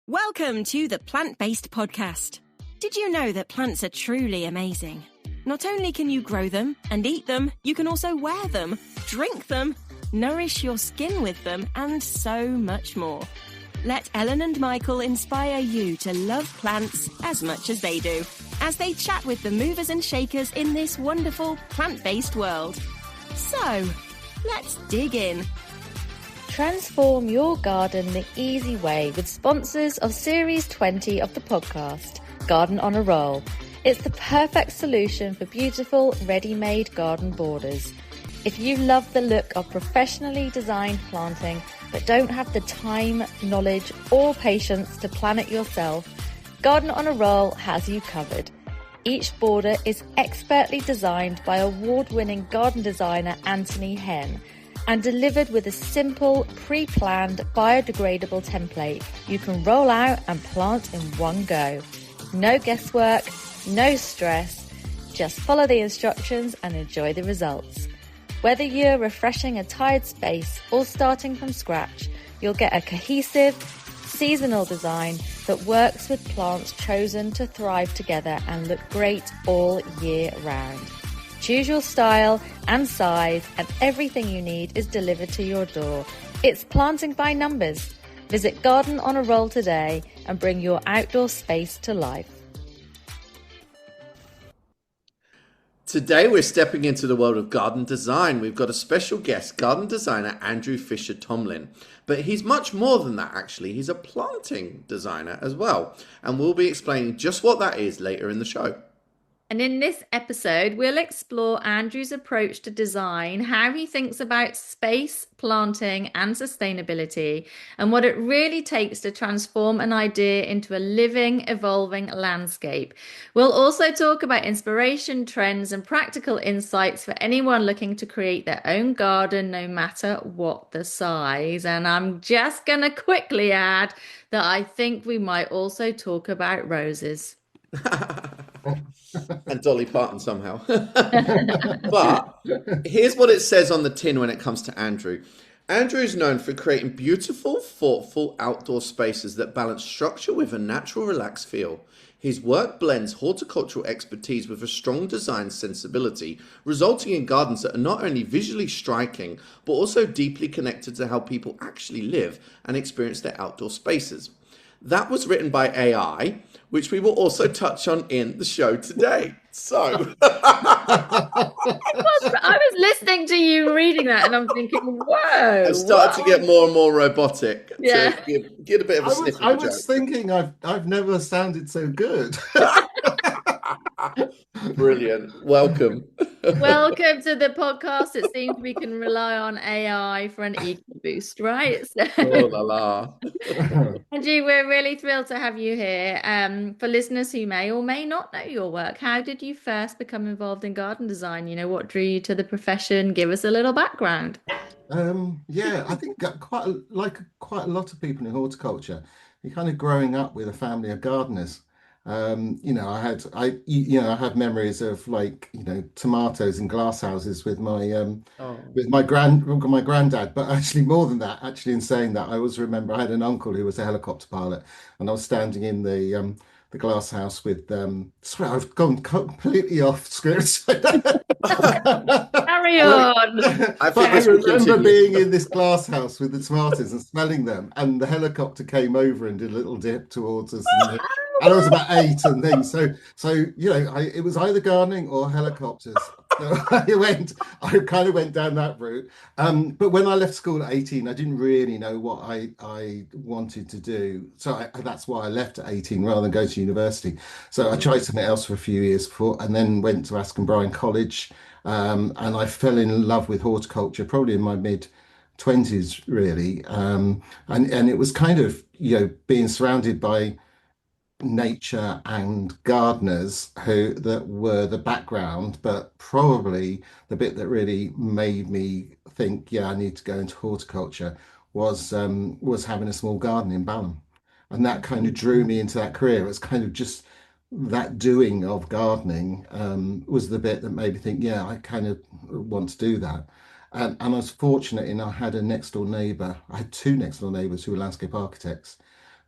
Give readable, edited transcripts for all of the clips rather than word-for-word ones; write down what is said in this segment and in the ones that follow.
Welcome to the Plant-Based Podcast. Did you know that plants are truly amazing? Not only can you grow them and eat them, you can also wear them, drink them, nourish your skin with them, and so much more. Let Ellen and Michael inspire you to love plants as much as they do, as they chat with the movers and shakers in this wonderful plant-based world. So, let's dig in. Transform your garden the easy way with sponsors of Series 20 of the podcast, Garden on a Roll. It's the perfect solution for beautiful, ready-made garden borders. If you love the look of professionally designed planting but don't have the time, knowledge or patience to plan it yourself, Garden on a Roll has you covered. Each border is expertly designed by award-winning garden designer Anthony Henn and delivered with a simple, pre-planned, biodegradable template you can roll out and plant in one go. No guesswork, no stress, just follow the instructions and enjoy the results. Whether you're refreshing a tired space or starting from scratch, you'll get a cohesive, seasonal design that works with plants chosen to thrive together and look great all year round. Choose your style and size, and everything you need is delivered to your door. It's planting by numbers. Visit Garden on a Roll today and bring your outdoor space to life. Today we're stepping into the world of garden design. We've got a special guest, garden designer Andrew Fisher-Tomlin. But he's much more than that, actually. He's a planting designer as well. And we'll be explaining just what that is later in the show. And in this episode, we'll explore Andrew's approach to design, how he thinks about space, planting, and sustainability, and what it really takes to transform an idea into a living, evolving landscape. We'll also talk about inspiration, trends, and practical insights for anyone looking to create their own garden, no matter what the size. And I'm just going to quickly add that I think we might also talk about roses. And Dolly Parton somehow. But here's what it says on the tin when it comes to Andrew. Andrew is known for creating beautiful, thoughtful outdoor spaces that balance structure with a natural, relaxed feel. His work blends horticultural expertise with a strong design sensibility, resulting in gardens that are not only visually striking, but also deeply connected to how people actually live and experience their outdoor spaces. That was written by AI, which we will also touch on in the show today. So I was listening to you reading that and I'm thinking, whoa. I started to get more and more robotic. Yeah. To get a bit of a sniff of I was thinking I've never sounded so good. Brilliant. Welcome. Welcome to the podcast. It seems we can rely on AI for an EQ boost, right? Oh la la. Andrew, we're really thrilled to have you here. For listeners who may or may not know your work, how did you first become involved in garden design? You know, what drew you to the profession? Give us a little background. I think quite a lot of people in horticulture, you're kind of growing up with a family of gardeners. I have memories of tomatoes in glass houses with my granddad. But actually, more than that, in saying that, I always remember I had an uncle who was a helicopter pilot, and I was standing in the glass house with sorry, I've gone completely off script. Carry on. I remember being in this glass house with the tomatoes and smelling them, and the helicopter came over and did a little dip towards us. And I was about 8 and things. So it was either gardening or helicopters. So I kind of went down that route. But when I left school at 18, I didn't really know what I wanted to do. So that's why I left at 18 rather than go to university. So I tried something else for a few years and then went to Askham Bryan College. And I fell in love with horticulture probably in my mid-20s, really. And it was kind of, being surrounded by nature and gardeners that were the background, but probably the bit that really made me think, I need to go into horticulture was having a small garden in Balham, and that kind of drew me into that career. It was kind of just that doing of gardening was the bit that made me think, I kind of want to do that. And I was fortunate in I had a next door neighbour. I had 2 next door neighbours who were landscape architects.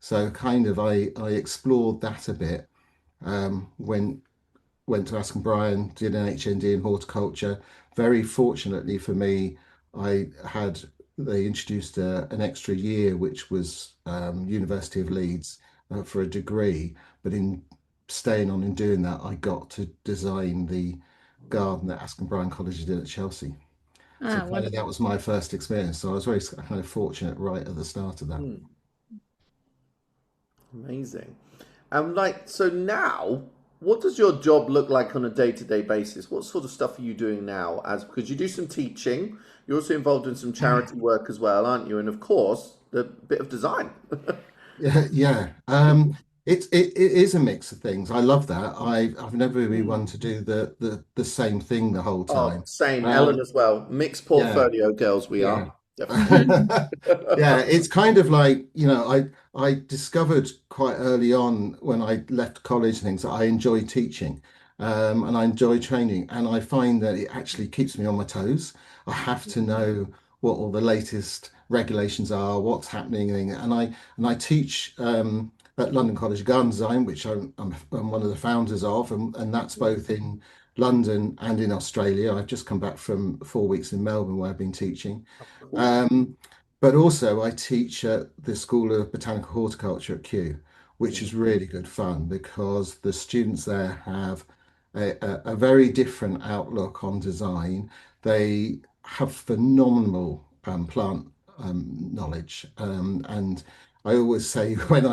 So kind of I explored that a bit. Went to Ask and Brian, did an HND in horticulture. Very fortunately for me, I had they introduced an extra year, which was University of Leeds for a degree. But in staying on and doing that, I got to design the garden that Ask and Brian College did at Chelsea. So Ah, kind of that wonderful. was my first experience. So I was very kind of fortunate right at the start of that. Hmm, amazing. And like, so now, what does your job look like on a day-to-day basis? What sort of stuff are you doing now? As because you do some teaching, you're also involved in some charity work as well, aren't you? And of course, the bit of design. Yeah, yeah. It is a mix of things. I love that. I've never been one to do the same thing the whole Oh, time. same. Ellen Um, as well. Mixed yeah, portfolio girls we yeah. are. Definitely. Yeah, it's kind of like, I discovered quite early on when I left college and things that I enjoy teaching, and I enjoy training, and I find that it actually keeps me on my toes. I have to know what all the latest regulations are, what's happening, and I teach at London College of Garden Design, which I'm one of the founders of, and that's both in London and in Australia. I've just come back from 4 weeks in Melbourne where I've been teaching. Cool. Um, but also, I teach at the School of Botanical Horticulture at Kew, which is really good fun because the students there have a very different outlook on design. They have phenomenal plant knowledge, and I always say when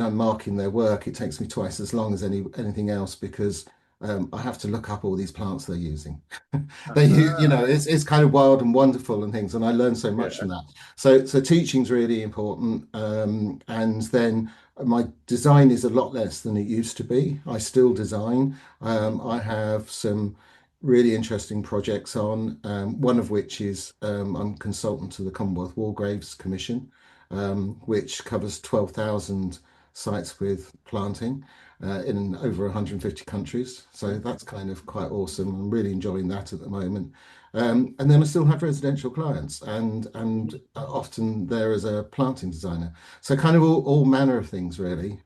I'm marking their work, it takes me twice as long as anything else because I have to look up all these plants they're using. Uh-huh. It's kind of wild and wonderful and things, and I learned so much Yeah. from that. So teaching's really important, and then my design is a lot less than it used to be. I still design. I have some really interesting projects on, one of which is I'm consultant to the Commonwealth War Graves Commission, which covers 12,000 sites with planting in over 150 countries. So that's kind of quite awesome. I'm really enjoying that at the moment. And then I still have residential clients and often there as a planting designer. So kind of all manner of things really.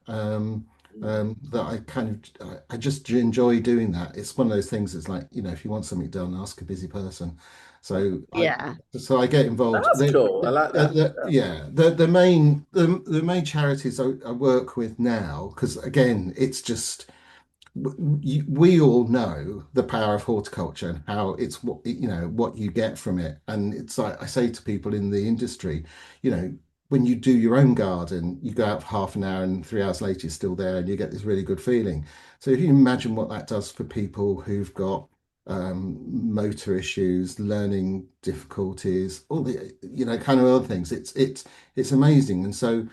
That I just enjoy doing that. It's one of those things that's like, if you want something done, ask a busy person. So I Yeah. so I get involved. That's cool. I like that. Yeah, the main charities I work with now, because again, it's just we all know the power of horticulture and how it's what you get from it. And it's like I say to people in the industry, you know, when you do your own garden, you go out for half an hour and 3 hours later you're still there and you get this really good feeling. So if you imagine what that does for people who've got motor issues, learning difficulties, all the kind of other things. It's amazing. And so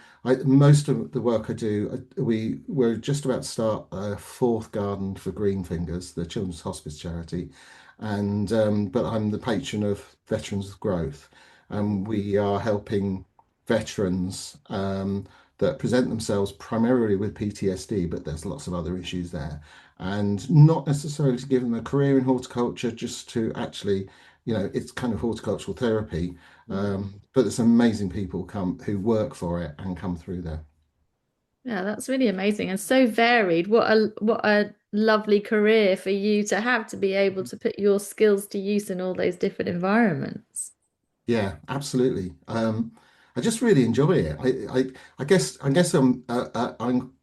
most of the work I do, we're just about to start a fourth garden for Green Fingers, the Children's Hospice charity, and but I'm the patron of Veterans of Growth, and we are helping veterans that present themselves primarily with PTSD, but there's lots of other issues there and not necessarily to give them a career in horticulture, just to actually, it's kind of horticultural therapy. But there's amazing people come who work for it and come through there. Yeah, that's really amazing and so varied. What a lovely career for you to be able to put your skills to use in all those different environments. Yeah, absolutely. I just really enjoy it. I guess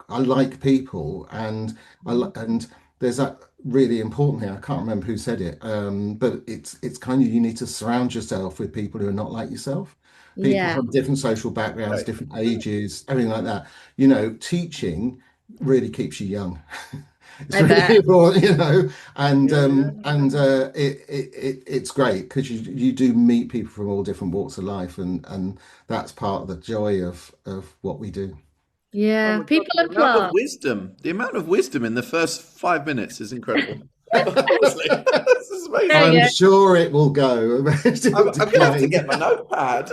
I like people, and and there's that really important thing. I can't remember who said it, but it's kind of you need to surround yourself with people who are not like yourself, people Yeah, from different social backgrounds, Right. different ages, everything like that. Teaching really keeps you young. It's I really bet. important, Yeah, yeah, and it's great because you do meet people from all different walks of life, and that's part of the joy of what we do. oh Yeah, my God, people and plants. the amount of wisdom in the first 5 minutes is incredible. Honestly, this is There amazing. you I'm go. sure it will go. I'm, It'll I'm gonna have to decline. get my notepad.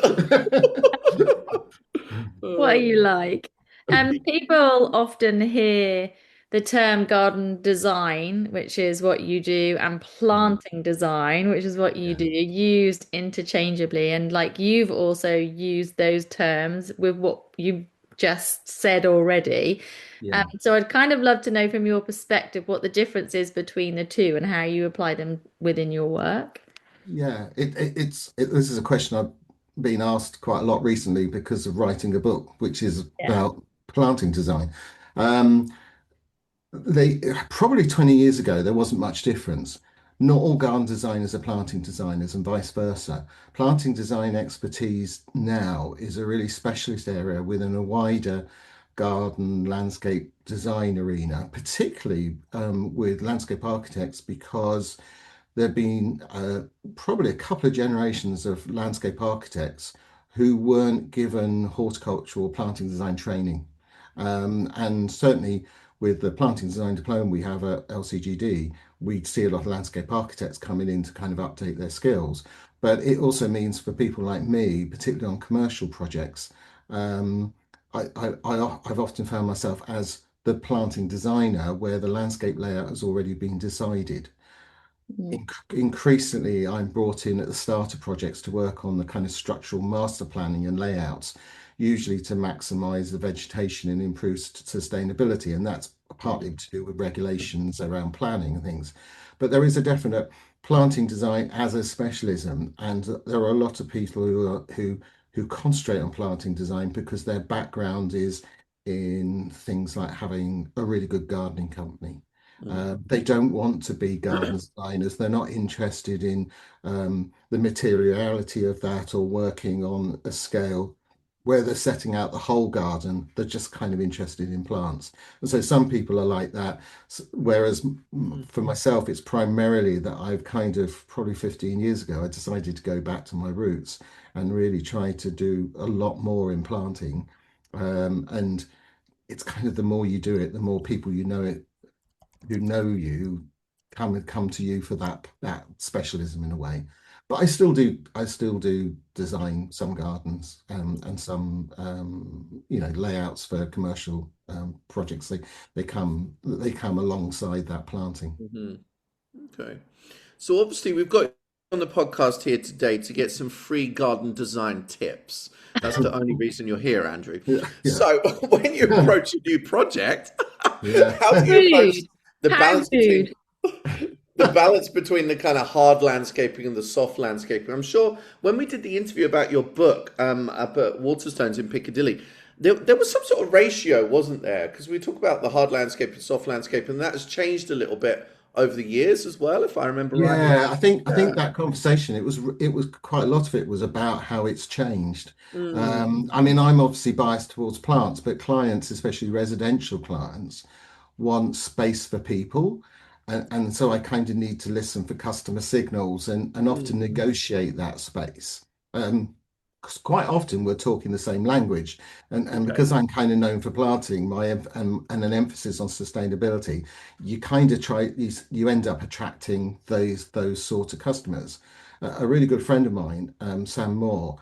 What are Uh, you like? And people often hear the term garden design, which is what you do, and planting design, which is what you Yeah. do, used interchangeably. And like you've also used those terms with what you just said already. Yeah. So I'd kind of love to know from your perspective what the difference is between the two and how you apply them within your work. Yeah, this is a question I've been asked quite a lot recently because of writing a book, which is Yeah. about planting design. Um, they probably 20 years ago, there wasn't much difference. Not all garden designers are planting designers and vice versa. Planting design expertise now is a really specialist area within a wider garden landscape design arena, particularly with landscape architects, because there have been probably a couple of generations of landscape architects who weren't given horticultural planting design training. And certainly with the planting design diploma we have at LCGD, we see a lot of landscape architects coming in to kind of update their skills. But it also means for people like me, particularly on commercial projects, um, I've often found myself as the planting designer where the landscape layout has already been decided. Mm. Increasingly, I'm brought in at the start of projects to work on the kind of structural master planning and layouts, usually to maximize the vegetation and improve sustainability. And that's partly to do with regulations around planning and things. But there is a definite planting design as a specialism, and there are a lot of people who concentrate on planting design because their background is in things like having a really good gardening company. They don't want to be garden designers. They're not interested in the materiality of that or working on a scale where they're setting out the whole garden. They're just kind of interested in plants. And so some people are like that. Whereas for myself, it's primarily that I've kind of probably 15 years ago, I decided to go back to my roots and really try to do a lot more in planting. And it's kind of the more you do it, the more people you know it who know you come to you for that specialism in a way. But I still do design some gardens and some layouts for commercial projects. They come alongside that planting. Hmm. Okay. So obviously we've got you on the podcast here today to get some free garden design tips. That's the only reason you're here, Andrew. Yeah, yeah, So when you approach a new project, yeah. how do you approach Rude. the How balance between rude. the kind of hard landscaping and the soft landscaping? I'm sure when we did the interview about your book up at Waterstones in Piccadilly, there was some sort of ratio, wasn't there? Because we talk about the hard landscape and soft landscape, and that has changed a little bit over the years as well, if I remember rightly. Yeah, I think Yeah. that conversation it was quite a lot of it was about how it's changed. Mm, I mean, I'm obviously biased towards plants, but clients, especially residential clients, want space for people. And so I kind of need to listen for customer signals and often mm, negotiate that space. 'Cause quite often we're talking the same language. And okay. because I'm kind of known for planting and an emphasis on sustainability, you kind of you end up attracting those sort of customers. A really good friend of mine, Sam Moore,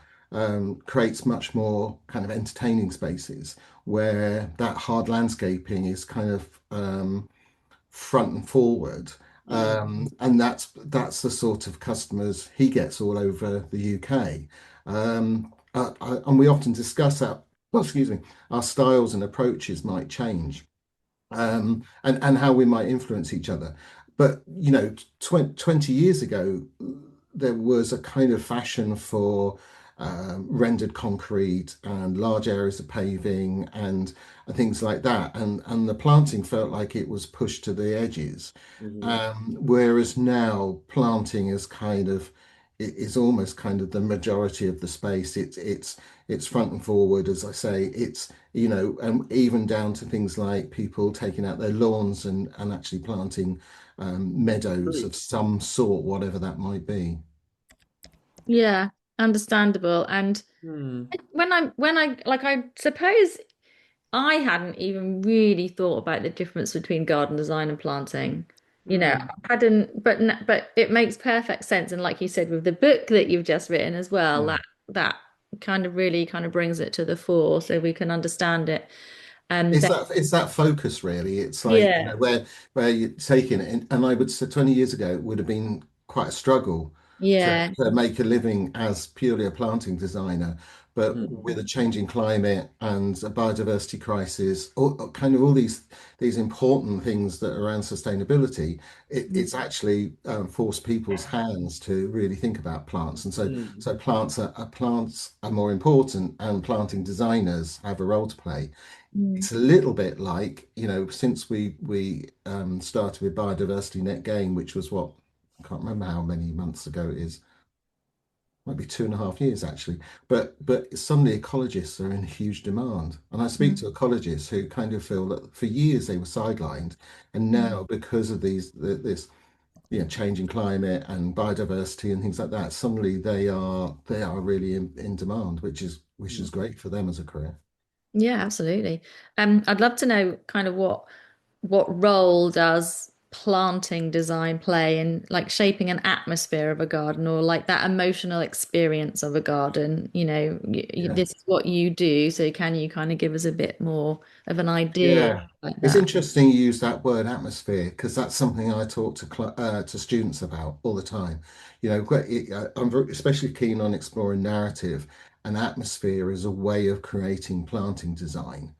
creates much more kind of entertaining spaces where that hard landscaping is kind of front and forward. Mm, And that's the sort of customers he gets all over the UK. And we often discuss well, excuse me, our styles and approaches might change, and how we might influence each other. But 20 years ago, there was a kind of fashion for rendered concrete and large areas of paving and things like that, and the planting felt like it was pushed to the edges. mhm. Whereas now planting is it is almost kind of the majority of the space. It's front and forward, as I say. It's and even down to things like people taking out their lawns and actually planting meadows of some sort, whatever that might be. Yeah, understandable. And Mm, when I like I suppose I hadn't even really thought about the difference between garden design and planting. mm, I hadn't, but it makes perfect sense. And like you said, with the book that you've just written as well, Yeah. that kind of really kind of brings it to the fore so we can understand it. And It's that focus really. It's like, yeah, where you're taking it. And I would say 20 years ago it would have been quite a struggle to, yeah, to make a living as purely a planting designer. But with a changing climate and a biodiversity crisis, kind of all these important things that are around sustainability, it's actually forced people's hands to really think about plants. And so plants are more important, and planting designers have a role to play. It's a little bit like, since we started with biodiversity net gain, which was what, I can't remember how many months ago it is, might be 2.5 years actually. But suddenly ecologists are in huge demand. And I speak to ecologists who kind of feel that for years they were sidelined, and now because of this changing climate and biodiversity and things like that, suddenly they are really in demand, which is great for them as a career. Yeah, absolutely. I'd love to know kind of what role does planting design play in like shaping an atmosphere of a garden, or like that emotional experience of a garden? Yeah. This is what you do, so can you kind of give us a bit more of an idea Yeah, like it's that? interesting you use that word atmosphere, because that's something I talk to students about all the time. I'm especially keen on exploring narrative, and atmosphere is a way of creating planting design.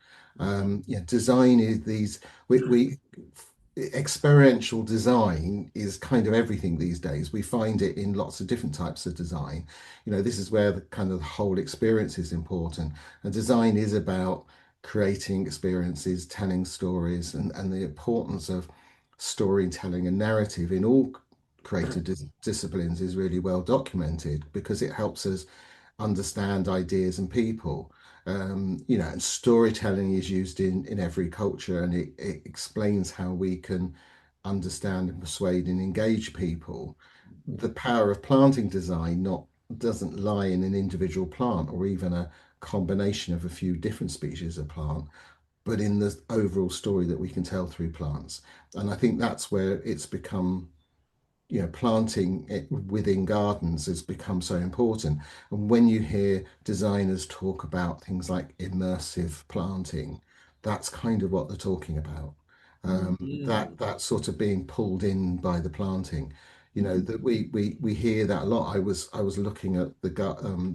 Design is we experiential design is kind of everything these days. We find it in lots of different types of design. This is where the kind of the whole experience is important, and design is about creating experiences, telling stories, and the importance of storytelling and narrative in all creative disciplines is really well documented, because it helps us understand ideas and people. And storytelling is used in every culture, and it explains how we can understand and persuade and engage people. The power of planting design not doesn't lie in an individual plant or even a combination of a few different species of plant, but in the overall story that we can tell through plants. And I think that's where it's become, planting it within gardens has become so important. And when you hear designers talk about things like immersive planting, that's kind of what they're talking about. That sort of being pulled in by the planting. That we hear that a lot. I was looking at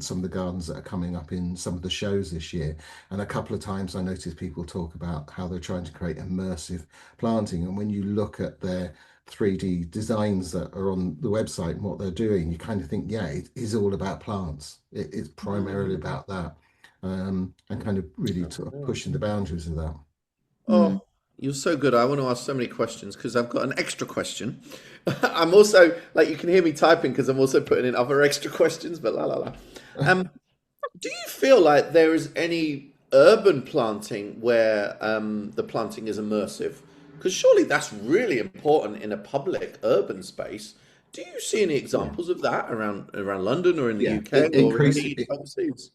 some of the gardens that are coming up in some of the shows this year, and a couple of times I noticed people talk about how they're trying to create immersive planting. And when you look at their 3D designs that are on the website and what they're doing, you kind of think, yeah, it is all about plants. It's primarily about that, and kind of really sort of pushing the boundaries of that. Mm. Oh, you're so good. I want to ask so many questions because I've got an extra question. I'm also, like, you can hear me typing because I'm also putting in other extra questions, but la la la. Um, do you feel like there is any urban planting where the planting is immersive? Because surely that's really important in a public urban space. Do you see any Yeah, examples of that around London or in the yeah, UK or increase. indeed overseas?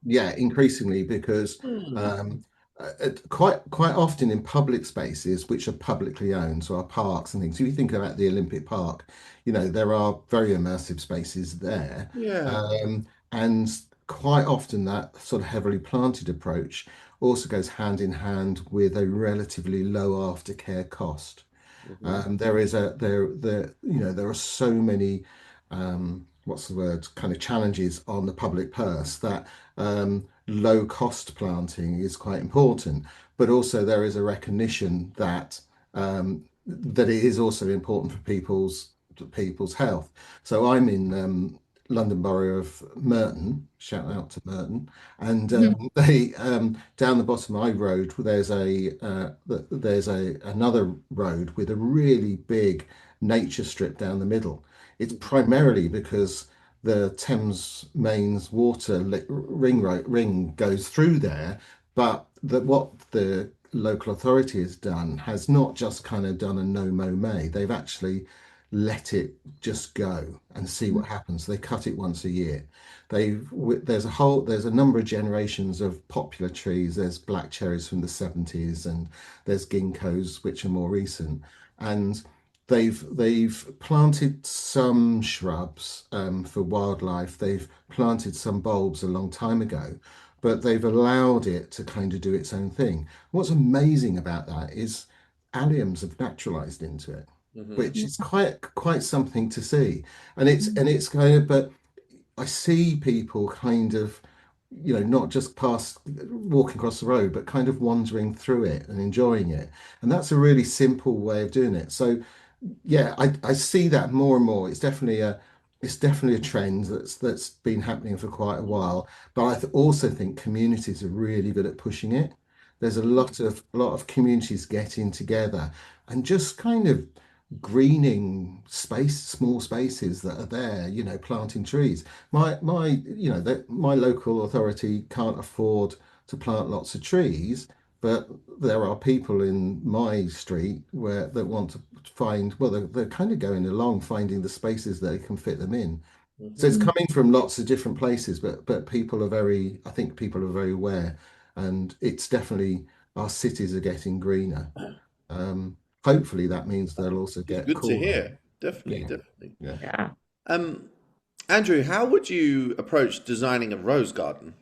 Yeah, increasingly, because Hmm. um, quite often in public spaces which are publicly owned, so our parks and things. If you think about the Olympic Park, there are very immersive spaces there, Yeah. and quite often that sort of heavily planted approach also goes hand in hand with a relatively low aftercare cost. Hmm. There are so many, what's the word, kind of challenges on the public purse, that low cost planting is quite important. But also there is a recognition that it is also important for people's health. So I'm in London Borough of Merton. Shout out to Merton. And they down the bottom of my road, there's a another road with a really big nature strip down the middle. It's primarily because the Thames Mains ring goes through there, but what the local authority has done has not just kind of done a no mow may. They've actually let it just go and see what happens. They cut it once a year. There's a number of generations of popular trees. There's black cherries from the 70s, and there's ginkgos which are more recent. And they've planted some shrubs for wildlife. They've planted some bulbs a long time ago, but they've allowed it to kind of do its own thing. What's amazing about that is alliums have naturalized into it, Hmm. which is quite something to see. And it's kind of, but I see people kind of not just past walking across the road, but kind of wandering through it and enjoying it. And that's a really simple way of doing it. So yeah, I see that more and more. It's definitely a trend that's been happening for quite a while. But also think communities are really good at pushing it. There's a lot of communities getting together and just kind of greening small spaces that are there, planting trees. My local authority can't afford to plant lots of trees, but there are people in my street that want to find, well, they're kind of going along finding the spaces that they can fit them in. So it's Mhm. coming from lots of different places, but I think people are very aware, and it's definitely our cities are getting greener. Um, Hopefully that means they'll also It's get good to cooler. hear. Definitely, Yeah, definitely. yeah. Yeah. Um, Andrew, how would you approach designing a rose garden?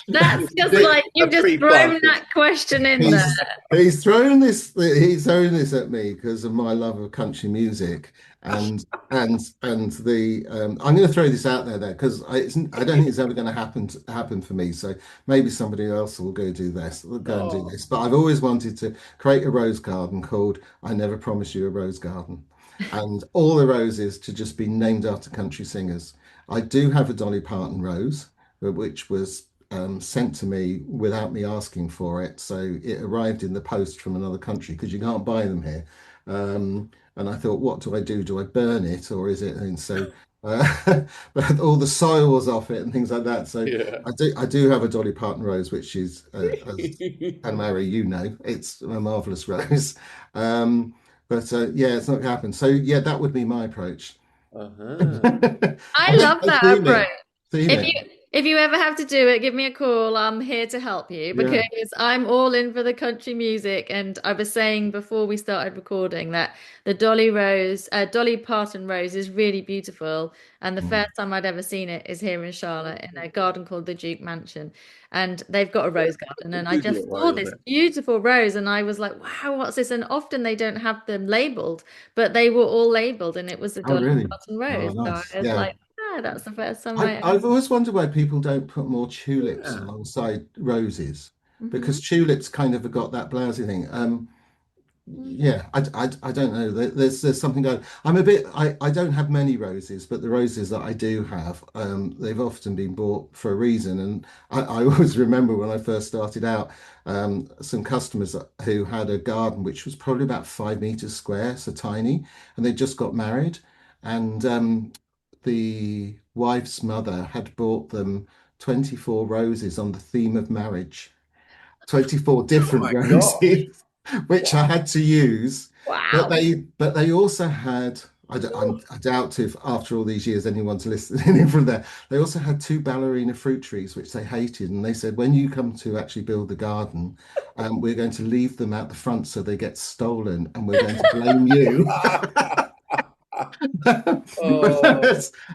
That's just Bit like a you've just thrown pre-planted. that question in there. He's thrown this at me because of my love of country music, and the I'm going to throw this out there because I don't think it's ever going to happen for me. So maybe somebody else will go and do Oh, this. But I've always wanted to create a rose garden called "I Never Promised You a Rose Garden," and all the roses to just be named after country singers. I do have a Dolly Parton rose, which was sent to me without me asking for it. So it arrived in the post from another country because you can't buy them here. And I thought, what do I do? Do I burn it or is it? And so, but all the soil was off it and things like that. So yeah. I do have a Dolly Parton rose, which is, as Anne Marie, it's a marvelous rose. Um, but yeah, it's not going to happen. So yeah, that would be my approach. Uh-huh. I I've love actually that seen approach. it. Seen If it. you ever have to do it, give me a call. I'm here to help you because Yeah. I'm all in for the country music. And I was saying before we started recording that the Dolly Parton Rose is really beautiful. And the Mm. first time I'd ever seen it is here in Charlotte in a garden called the Duke Mansion. And they've got a rose garden. And I Google just it while saw you're this there. beautiful rose and I was like, wow, what's this? And often they don't have them labeled, but they were all labeled and it was a Oh, Dolly really? Parton Oh, Rose. So nice. I was Yeah. like, ah, that's the first time I, I I've always wondered why people don't put more tulips Yeah. alongside roses, Mhm. because tulips kind of have got that blousy thing. Yeah, I don't know. There's something going. I don't have many roses, but the roses that I do have, they've often been bought for a reason. And I always remember when I first started out, some customers who had a garden which was probably about 5 meters square, so tiny, and they just got married, and the wife's mother had bought them 24 roses on the theme of marriage. 24 Oh different my gosh. roses, which I had to use. But Wow. they also had, I doubt if after all these years anyone's listening in from there, they also had two ballerina fruit trees, which they hated. And they said, when you come to actually build the garden, we're going to leave them out the front so they get stolen and we're going to blame you.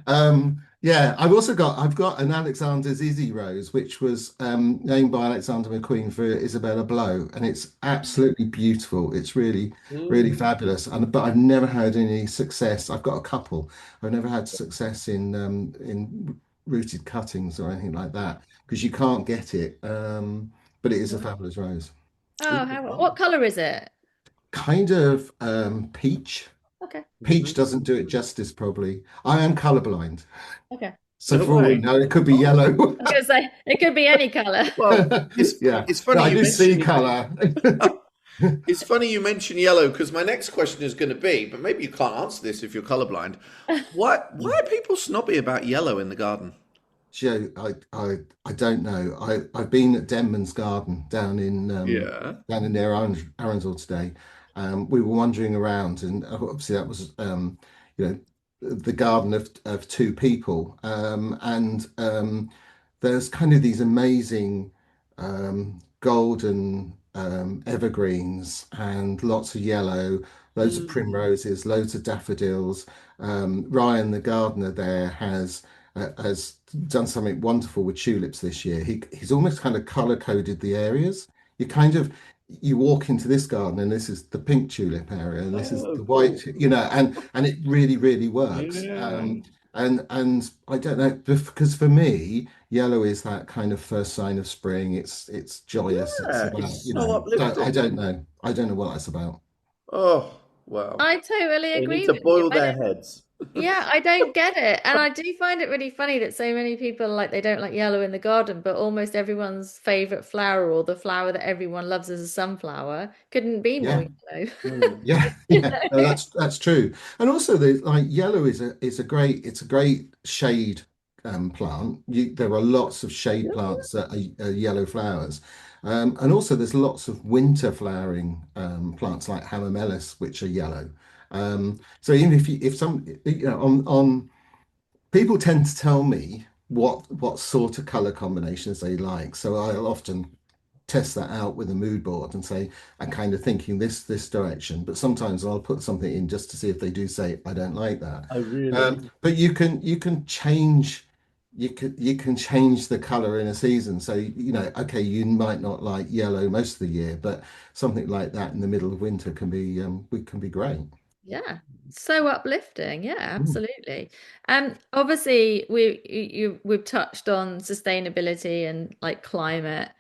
Oh. Yeah, I've got an Alexander Zizzy rose, which was named by Alexander McQueen for Isabella Blow, and it's absolutely beautiful. It's really, really Mm. fabulous. But I've never had any success. I've got a couple. I've never had success in rooted cuttings or anything like that because you can't get it. But it is a fabulous rose. Oh, what color is it? Kind of peach. Okay. Peach doesn't do it justice, probably. I am colorblind. Okay. So No for all we way. know, it could be Oh. yellow. I was gonna say it could be any color. Well, it's Yeah. it's No, funny I you do see mention color. it's funny you mention yellow because my next question is going to be, but maybe you can't answer this if you're colorblind. Why are people snobby about yellow in the garden? Joe, I don't know. I've been at Denman's Garden Yeah. down in near Arundel today. We were wandering around, and obviously that was you know the garden of two people, and there's kind of these amazing golden evergreens and lots of yellow, loads of Mm. primroses, loads of daffodils. Ryan, the gardener there, has done something wonderful with tulips this year. He's almost kind of color coded the areas. You kind of you walk into this garden and this is the pink tulip area and this is Oh, the white, cool. and it really, really works. Yeah. And I don't know, because for me, yellow is that kind of first sign of spring. It's joyous. It's Yeah, about, it's so I uplifting. don't know. I don't know what that's about. Oh, wow. I totally They need agree to with you. boil their heads. Yeah, I don't get it. And I do find it really funny that so many people like they don't like yellow in the garden, but almost everyone's favorite flower or the flower that everyone loves as a sunflower couldn't be more Yeah. yellow. Mm. Yeah, You yeah, no, know? that's true. And also the like yellow is a great it's a great shade plant. There are lots of shade plants that are yellow flowers. And also there's lots of winter flowering plants like hamamelis which are yellow. So even if some on people tend to tell me what sort of color combinations they like. So I'll often test that out with a mood board and say I'm kind of thinking this direction, but sometimes I'll put something in just to see if they do say I don't like that. Oh, really? But you can change you can change the color in a season. So okay, you might not like yellow most of the year, but something like that in the middle of winter can be great. Yeah, so uplifting. Yeah, Mm, absolutely. Obviously we've touched on sustainability and like climate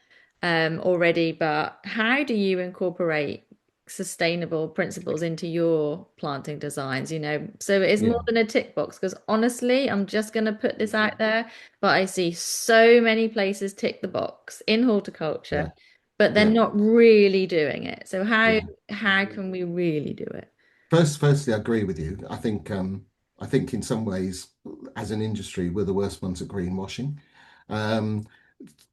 already, but how do you incorporate sustainable principles into your planting designs? So it is yeah, more than a tick box because honestly, I'm just going to put this out there, but I see so many places tick the box in horticulture, yeah, but they're yeah, not really doing it. So how yeah. how can we really do it? Firstly, I agree with you. I think in some ways, as an industry, we're the worst ones at greenwashing. Um,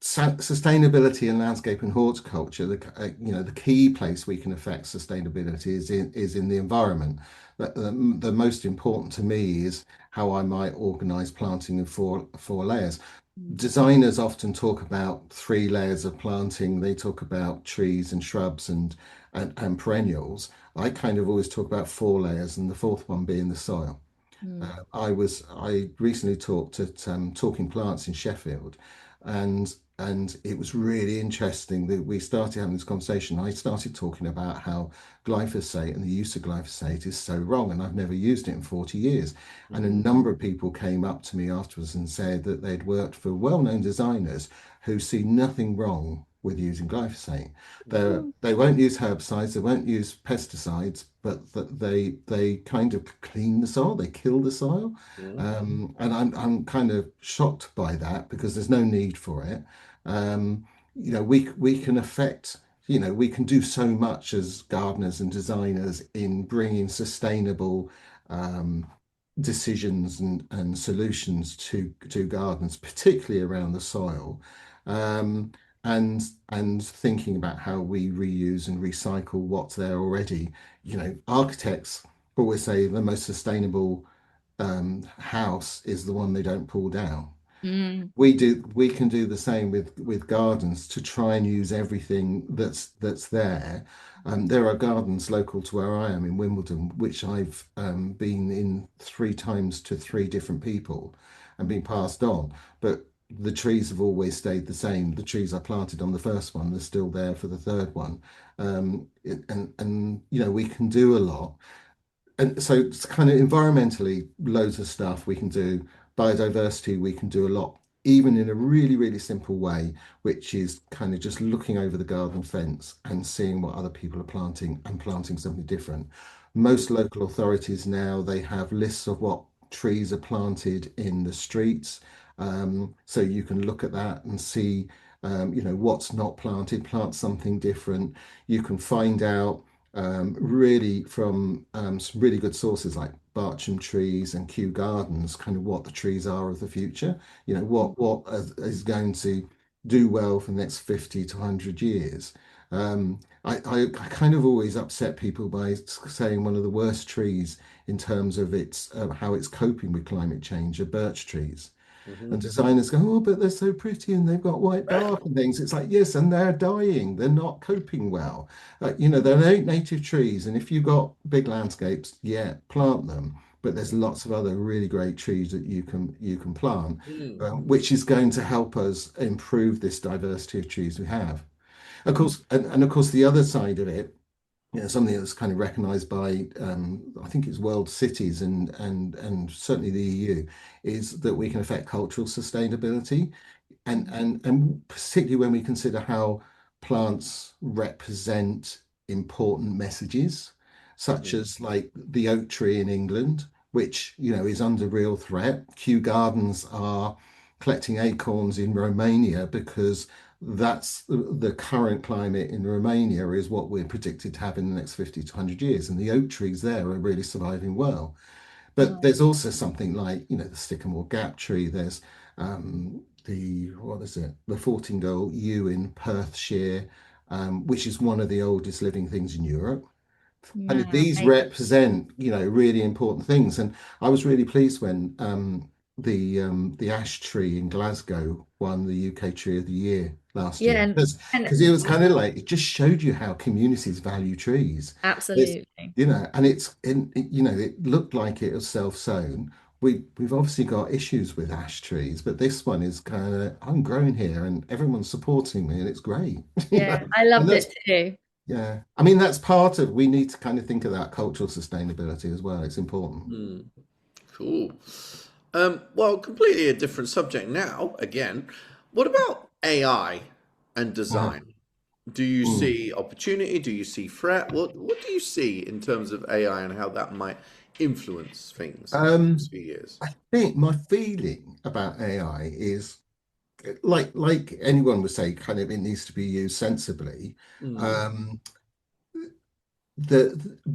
Sustainability in landscape and horticulture, the key place we can affect sustainability is in the environment. The most important to me is how I might organize planting in four layers. Designers often talk about three layers of planting. They talk about trees and shrubs and perennials. I kind of always talk about four layers, and the fourth one being the soil. Mm. I recently talked at Talking Plants in Sheffield, and it was really interesting that we started having this conversation. I started talking about how glyphosate and the use of glyphosate is so wrong, and I've never used it in 40 years. And a Mhm. number of people came up to me afterwards and said that they'd worked for well-known designers who see nothing wrong with using glyphosate. They won't use herbicides, they won't use pesticides, but that they kind of clean the soil, they kill the soil. Mhm. And I'm kind of shocked by that because there's no need for it. We can affect, we can do so much as gardeners and designers in bringing sustainable um, decisions and solutions to gardens, particularly around the soil, um, and thinking about how we reuse and recycle what's there already. Architects always say the most sustainable house is the one they don't pull down. Mm. We can do the same with gardens to try and use everything that's there. There are gardens local to where I am in Wimbledon, which I've been in three times to three different people and been passed on. But the trees have always stayed the same. The trees I planted on the first one are still there for the third one. And we can do a lot. And so it's kind of environmentally, loads of stuff we can do. Biodiversity, we can do a lot, even in a really, really simple way, which is kind of just looking over the garden fence and seeing what other people are planting and planting something different. Most local authorities now, they have lists of what trees are planted in the streets. So you can look at that and see, what's not planted, plant something different. You can find out really from some really good sources like Bartram Trees and Kew Gardens, kind of what the trees are of the future. What is going to do well for the next 50 to 100 years. I kind of always upset people by saying one of the worst trees in terms of its how it's coping with climate change are birch trees. And Mhm. designers go, oh, but they're so pretty and they've got white bark and things. It's like, yes, and they're dying. They're not coping well. They're native trees. And if you've got big landscapes, yeah, plant them. But there's lots of other really great trees that you can plant, Mm. which is going to help us improve this diversity of trees we have. Of course, and of course, the other side of it something that's kind of recognised by I think it's world cities and certainly the EU, is that we can affect cultural sustainability, and particularly when we consider how plants represent important messages, such Mhm. as like the oak tree in England, which is under real threat. Kew Gardens are collecting acorns in Romania because that's the current climate in Romania is what we're predicted to have in the next 50 to 100 years. And the oak trees there are really surviving well. But Right. there's also something like, the sycamore gap tree. There's what is it? The Fortingall yew in Perthshire, which is one of the oldest living things in Europe. And Wow. these represent, really important things. And I was really pleased when the ash tree in Glasgow won the UK Tree of the Year last year, Yeah, and because it was kind of like it just showed you how communities value trees. It's, absolutely. and it looked like it was self-sown. We've obviously got issues with ash trees, but this one is kind of I'm growing here and everyone's supporting me, and it's great. Yeah, I And loved that's it too. yeah, I mean that's part of we need to kind of think of that cultural sustainability as well. It's important. Mm, cool. Well, completely a different subject now. Again, what about AI and Uh, design? Do you mm. see opportunity? Do you see threat? What do you see in terms of AI and how that might influence things in the next Um, few years? I think my feeling about AI is like anyone would say, kind of it needs to be used sensibly. Mm, Um,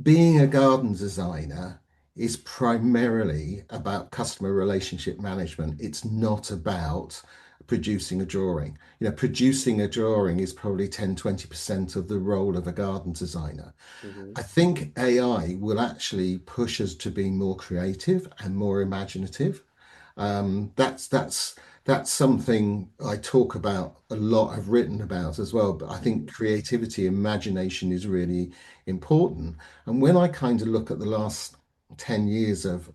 being a garden designer is primarily about customer relationship management. It's not about producing a drawing. Producing a drawing is probably 10-20% of the role of a garden designer. mhm, I think AI will actually push us to be more creative and more imaginative. That's something I talk about a lot. I've written about as well. But I think mhm. creativity, imagination is really important. And when I kind of look at the last 10 years of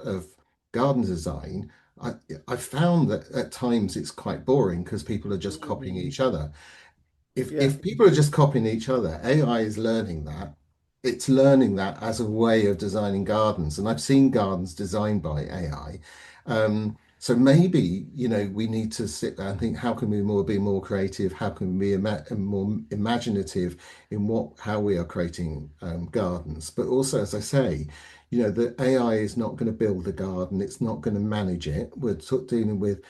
garden design, I, I found that at times it's quite boring because people are just copying Mm, each other. if yeah. if people are just copying each other, AI is learning that. It's learning that as a way of designing gardens, and I've seen gardens designed by AI. So maybe we need to sit there and think, how can we be more creative? How can we be more imaginative in how we are creating gardens? But also, as I say, the AI is not going to build the garden. It's not going to manage it. We're dealing with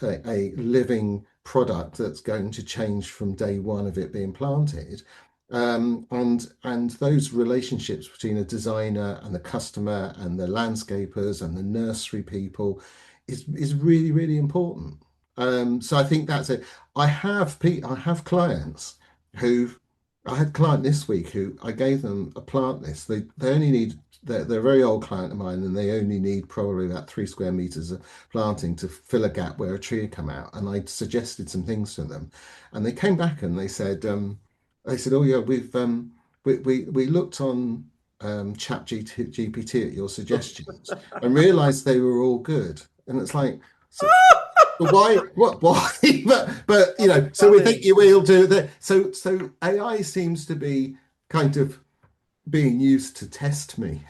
a living product that's going to change from day one of it being planted. And those relationships between a designer and the customer and the landscapers and the nursery people is really, really important. So I think that's it. I have clients who I had a client this week who I gave them a plant list. They only need they're a very old client of mine, and they only need probably about 3 square meters of planting to fill a gap where a tree had come out. And I suggested some things to them, and they came back and they said, oh yeah, we looked on Chat GPT at your suggestions and realized they were all good. And it's like, so why? What? Why? But so we think Funny. you will do that. So AI seems to be kind of being used to test me,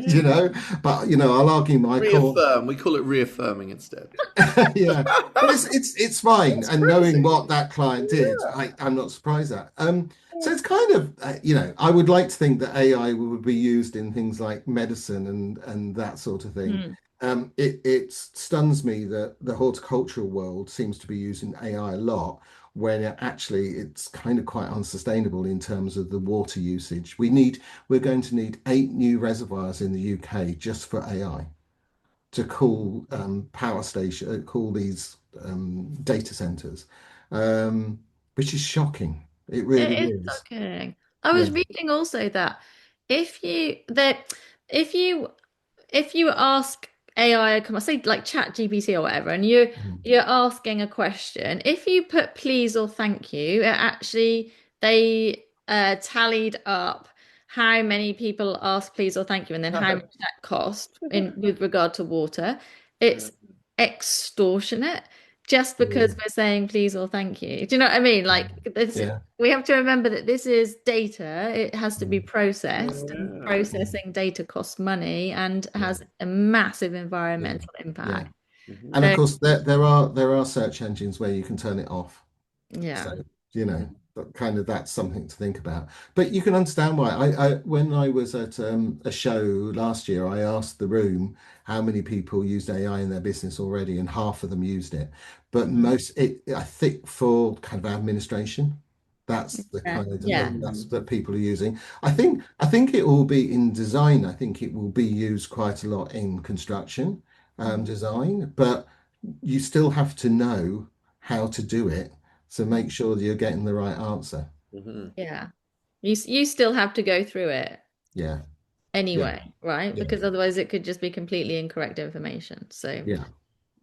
you Yeah. know. But I'll argue my call. Reaffirm. We call it reaffirming instead. Yeah, but it's fine. That's And knowing crazy. what that client did, Yeah. I'm not surprised at. So it's kind of I would like to think that AI would be used in things like medicine and that sort of thing. Hmm. It stuns me that the horticultural world seems to be using AI a lot when actually it's kind of quite unsustainable in terms of the water usage. We're going to need 8 new reservoirs in the UK just for AI to cool power station, cool these data centers, um, which is shocking. It really It is is. shocking. I Yeah. was reading also that if you that if you if you ask AI, come on, say like Chat GPT or whatever, and Mm. you're asking a question, if you put please or thank you, it actually they tallied up how many people ask please or thank you, and then how much that cost in with regard to water. Yeah. It's extortionate. just because we're saying please or thank you. Do you know what I mean? Like this, Yeah. we have to remember that this is data. It has to be processed, and Yeah. processing data costs money and Yeah. has a massive Yeah. environmental Yeah. impact. Mhm. And of So course, there are search engines where you can turn it off. yeah. So, you know, Mhm. but kind of that's something to think about. But you can understand why. When I was at a show last year, I asked the room how many people used AI in their business already, and half of them used it. But Mm. I think for kind of administration, that's the Yeah. kind of Yeah. that's that people are using. I think it will be in design. I think it will be used quite a lot in construction design, but you still have to know how to do it to make sure that you're getting the right answer. Mhm. Yeah. You still have to go through it Yeah, yeah, anyway, right? yeah, Because otherwise it could just be completely incorrect information. So yeah,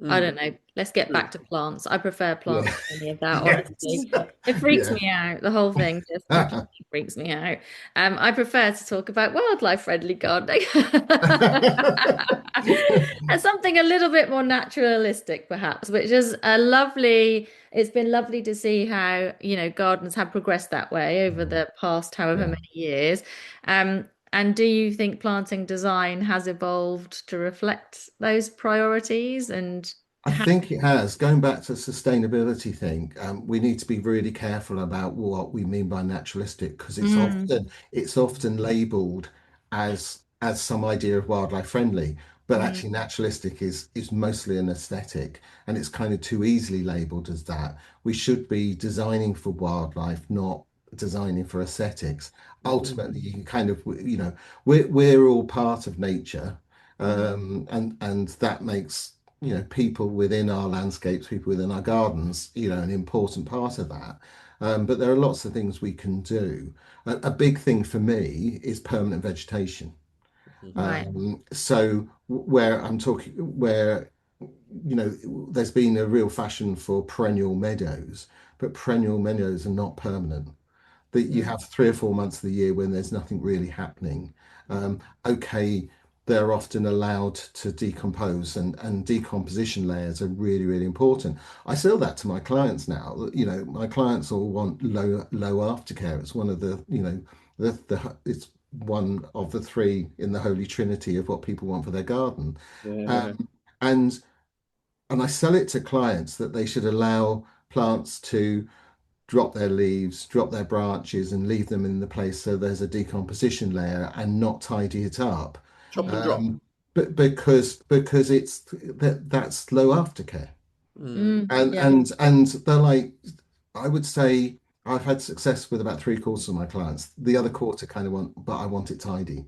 I Mm. don't know. Let's get back to plants. I prefer plants yeah, to any of that, yes, honestly. It freaks yeah. me out. The whole thing just completely freaks me out. I prefer to talk about wildlife friendly gardening. And something a little bit more naturalistic, perhaps, which is a lovely, it's been lovely to see how, gardens have progressed that way over the past however Yeah. many years. And do you think planting design has evolved to reflect those priorities and I how? think it has. Going back to the sustainability thing, we need to be really careful about what we mean by naturalistic because Mm, it's often labelled as some idea of wildlife friendly, but mm, actually naturalistic is mostly an aesthetic, and it's kind of too easily labelled as that. We should be designing for wildlife, not designing for aesthetics. Mhm. Ultimately, you can kind of we're all part of nature, mm, and that makes people within our landscapes, people within our gardens, an important part of that. But there are lots of things we can do. A big thing for me is permanent vegetation. right. So where I'm talking, where there's been a real fashion for perennial meadows, but perennial meadows are not permanent, that you Mm, have 3 or 4 months of the year when there's nothing really happening. Okay, they're often allowed to decompose, and decomposition layers are really, really important. I sell that to my clients now. My clients all want low aftercare. It's one of it's one of the three in the Holy Trinity of what people want for their garden. Yeah. Um, and and I sell it to clients that they should allow plants to drop their leaves, drop their branches, and leave them in the place so there's a decomposition layer and not tidy it up. Chop and drop. But because that's low aftercare. Mm. mm, And yeah. they're like, I would say I've had success with about three-quarters of my clients. The other quarter kind of want, but I want it tidy.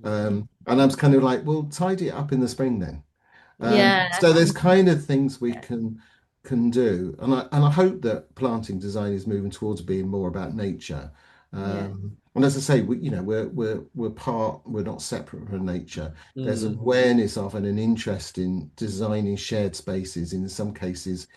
And I'm kind of like, well, tidy it up in the spring then. Yeah. So there's kind of things we can do, and I hope that planting design is moving towards being more about nature. Yeah. And as I say, we're not separate from nature. There's Mm. awareness of and an interest in designing shared spaces. In some cases,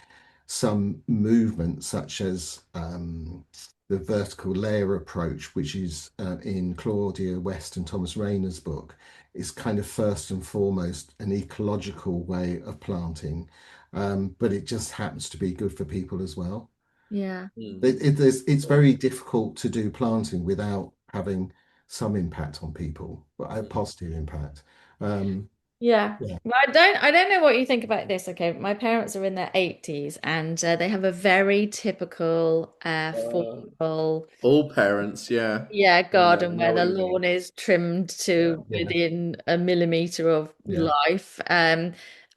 some movement such as the vertical layer approach, which is in Claudia West and Thomas Rayner's book, is kind of first and foremost an ecological way of planting, but it just happens to be good for people as well. Yeah. Mm. It's very difficult to do planting without having some impact on people, a positive impact. Um, Yeah. yeah, Well, I don't know what you think about this. Okay, my parents are in their 80s and they have a very typical Uh, formal, all parents, yeah. yeah, Yeah, I garden know where what the you mean. lawn is trimmed Yeah. to within a millimeter of yeah, life.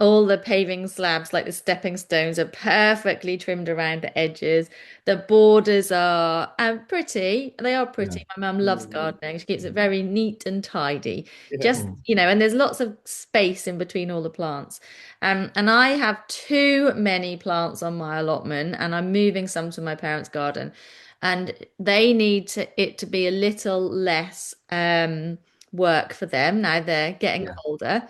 All the paving slabs, like the stepping stones, are perfectly trimmed around the edges. The borders are pretty. They are yeah, pretty. My mum loves Mm. gardening. She keeps it very neat and tidy. Yeah. Just, mm, and there's lots of space in between all the plants. And I have too many plants on my allotment, and I'm moving some to my parents' garden and they need it to be a little less work for them now they're getting yeah, older.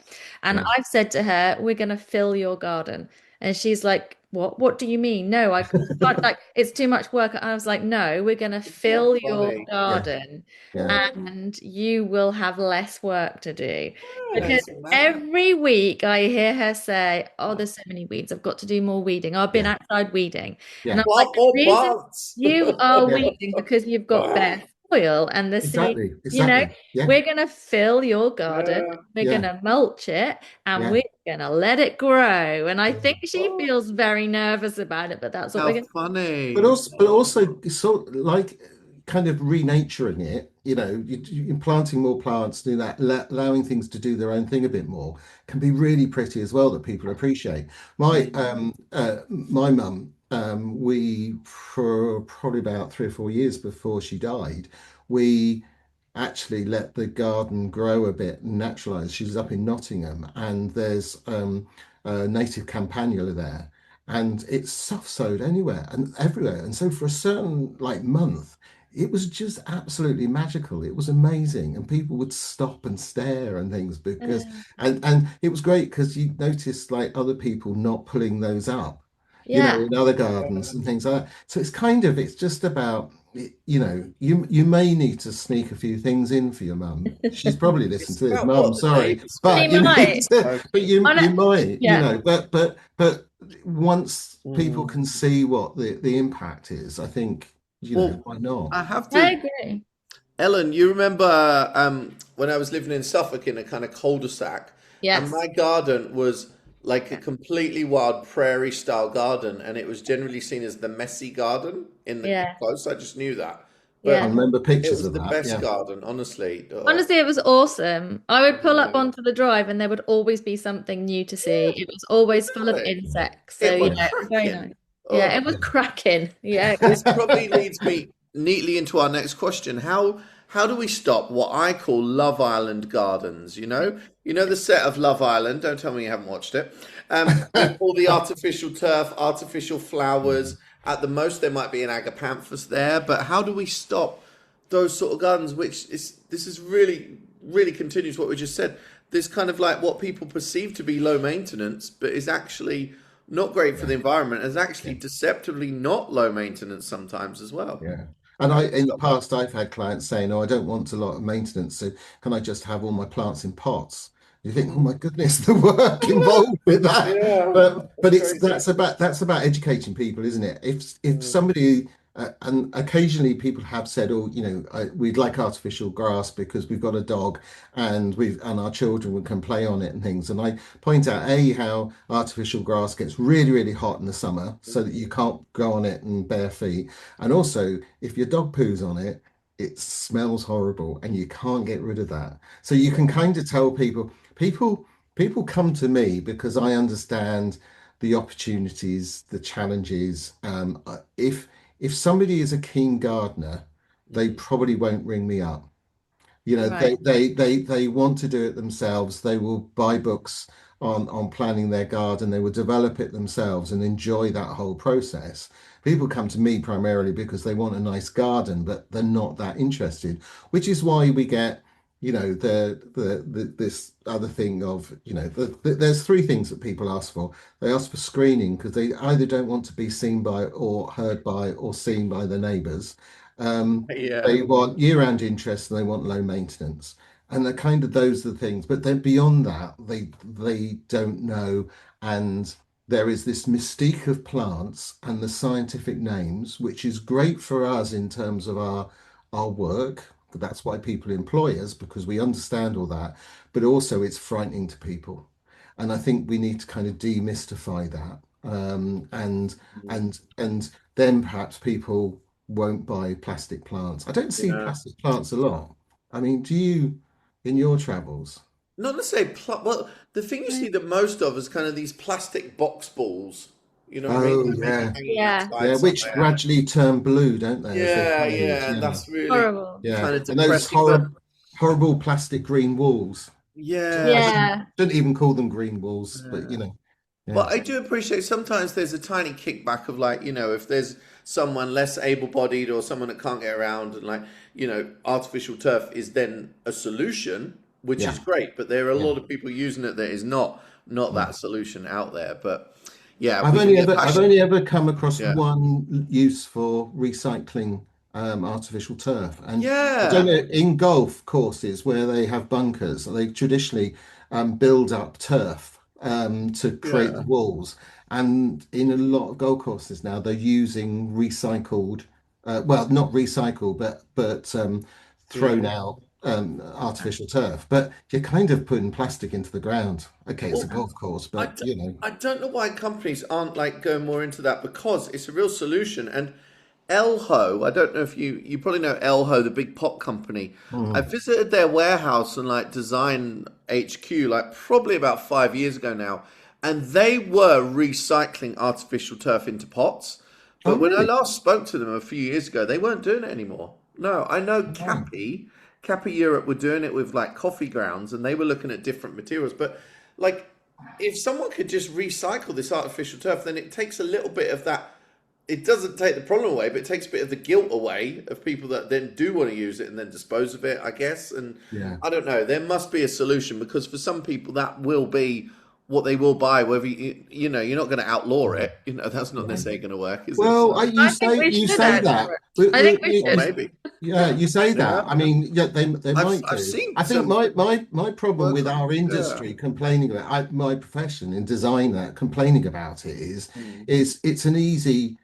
And yeah, I've said to her, we're going to fill your garden. And she's like, what do you mean? No, I can't, like, it's too much work. I was like, no, we're going to fill your Funny. garden Yeah. and you will have less work to do. Yeah, Because it's mad. every week I hear her say, oh, there's so many weeds. I've got to do more weeding. I've been Yeah. outside weeding. And Yeah. I'm like, Plant the more reason plants. you are Yeah. weeding because you've got bare soil and the seed, Exactly. you know, Exactly. Yeah. we're going to fill your garden. Yeah. We're going Yeah. to mulch it and Yeah. we're going to let it grow. And I Yeah. think she feels very nervous about it, but that's what we're How going to funny. But also, sort of like kind of renaturing it. You planting more plants, do that, allowing things to do their own thing a bit more, can be really pretty as well. That people appreciate. My mum, we for probably about 3 or 4 years before she died, we actually let the garden grow a bit and naturalize. She's up in Nottingham, and there's a native campanula there, and it's soft sowed anywhere and everywhere. And so for a certain like month, it was just absolutely magical. It was amazing, and people would stop and stare and things because yeah. and it was great because you noticed like other people not pulling those up, Yeah. in other gardens and things like that. So it's just about you may need to sneak a few things in for your mum. She's probably listened It's to this. about Mum, what the sorry, neighbours but She think. you need might. to, but you might, Yeah. but once people Mm. can see what the impact is, I think, Well, why not? I have I to, agree. Ellen, you remember when I was living in Suffolk in a kind of cul-de-sac, and Yes. my garden was like a completely wild prairie style garden, and it was generally seen as the messy garden in the Yeah. close. I just knew that. I But Yeah. remember it pictures was of the that. best Yeah, garden, honestly. Honestly, it was awesome. I would pull up Yeah. onto the drive and there would always be something new to see. It was always full of Exactly. insects. So, It was yeah, it was very cracking. nice. Yeah, it Oh. was yeah. cracking. Yeah. This probably leads me neatly into our next question. How do we stop what I call Love Island gardens? You know the set of Love Island. Don't tell me you haven't watched it. With all the artificial turf, artificial flowers. At the most, there might be an agapanthus there. But how do we stop those sort of gardens? This is really really continues what we just said. This kind of like what people perceive to be low maintenance, but is actually not great for Yeah, the environment, is actually yeah. deceptively not low maintenance sometimes as well. Yeah. And How I, do we in the stop that? past, I've had clients saying, "Oh, I don't want a lot of maintenance, so can I just have all my plants in pots?" You think, "Oh Mm. my goodness, the work involved with that." Yeah, But that's it's crazy. that's about educating people, isn't it? If Mm. somebody and occasionally people have said, "Oh, we'd like artificial grass because we've got a dog and our children can play on it and things." And I point out how artificial grass gets really, really hot in the summer, so that you can't go on it in bare feet. And also, if your dog poos on it, it smells horrible and you can't get rid of that. So you can kind of tell people come to me because I understand the opportunities, the challenges. If somebody is a keen gardener, they Mm. probably won't ring me up. Right. They want to do it themselves. They will buy books on planning their garden. They will develop it themselves and enjoy that whole process. People come to me primarily because they want a nice garden, but they're not that interested, which is why we get, this other thing of, there's three things that people ask for. They ask for screening because they either don't want to be seen by or heard by or seen by the neighbours. Um, Yeah. they want year-round interest and they want low maintenance. And they're kind of those are the things. But then beyond that, they don't know. And there is this mystique of plants and the scientific names, which is great for us in terms of our work. That's why people employ us, because we understand all that. But also it's frightening to people. And I think we need to kind of demystify that. And then perhaps people won't buy plastic plants. I don't see Yeah. plastic plants a lot. I mean, do you in your travels? Not necessarily well, the thing you see the most of is kind of these plastic box balls. You know what I mean? Oh Like maybe yeah, hanging Yeah. outside yeah, which somewhere. gradually turn blue, don't they, as they Yeah, fade? yeah, and Yeah, that's really Horrible. yeah, kind of and those depressing. But horrible plastic green walls. I yeah, Yeah. shouldn't even call them green walls, but yeah. yeah, But I do appreciate sometimes there's a tiny kickback of like, if there's someone less able-bodied or someone that can't get around and like, artificial turf is then a solution, which is yeah, great. But there are a yeah, lot of people using it that is not yeah, that solution out there. But Yeah, I've we can only get ever I've passionate. only ever come across Yeah. one use for recycling artificial turf, and I don't Yeah. know, in golf courses where they have bunkers, they traditionally build up turf to create the Yeah. walls, and in a lot of golf courses now they're using recycled, well, not recycled, but thrown Yeah. out artificial turf. But you're kind of putting plastic into the ground. Okay, it's a Well, golf course, I, but d- you know. I don't know why companies aren't like going more into that because it's a real solution. And Elho, I don't know if you probably know Elho, the big pot company. I Mm. visited their warehouse and like design HQ like probably about 5 years ago now, and they were recycling artificial turf into pots. Oh, But when I really? last spoke to them a few years ago, they weren't doing it anymore. No, I know Right. Cappy Europe were doing it with like coffee grounds, and they were looking at different materials. But like, if someone could just recycle this artificial turf, then it takes a little bit of that. It doesn't take the problem away, but it takes a bit of the guilt away of people that then do want to use it and then dispose of it, I guess. And Yeah. I don't know, there must be a solution because for some people that will be what they will buy, whether you're not going to outlaw Mm. it. That's not Yeah. necessarily going to work, is it? Well, So, you I think say we you should say that. actually. I think we or should. maybe, Yeah, you say yeah. that. I mean, yeah, they might I've do. seen I think some my problem work with on, our yeah. industry complaining about my profession in designer complaining about it Mm. is it's an easy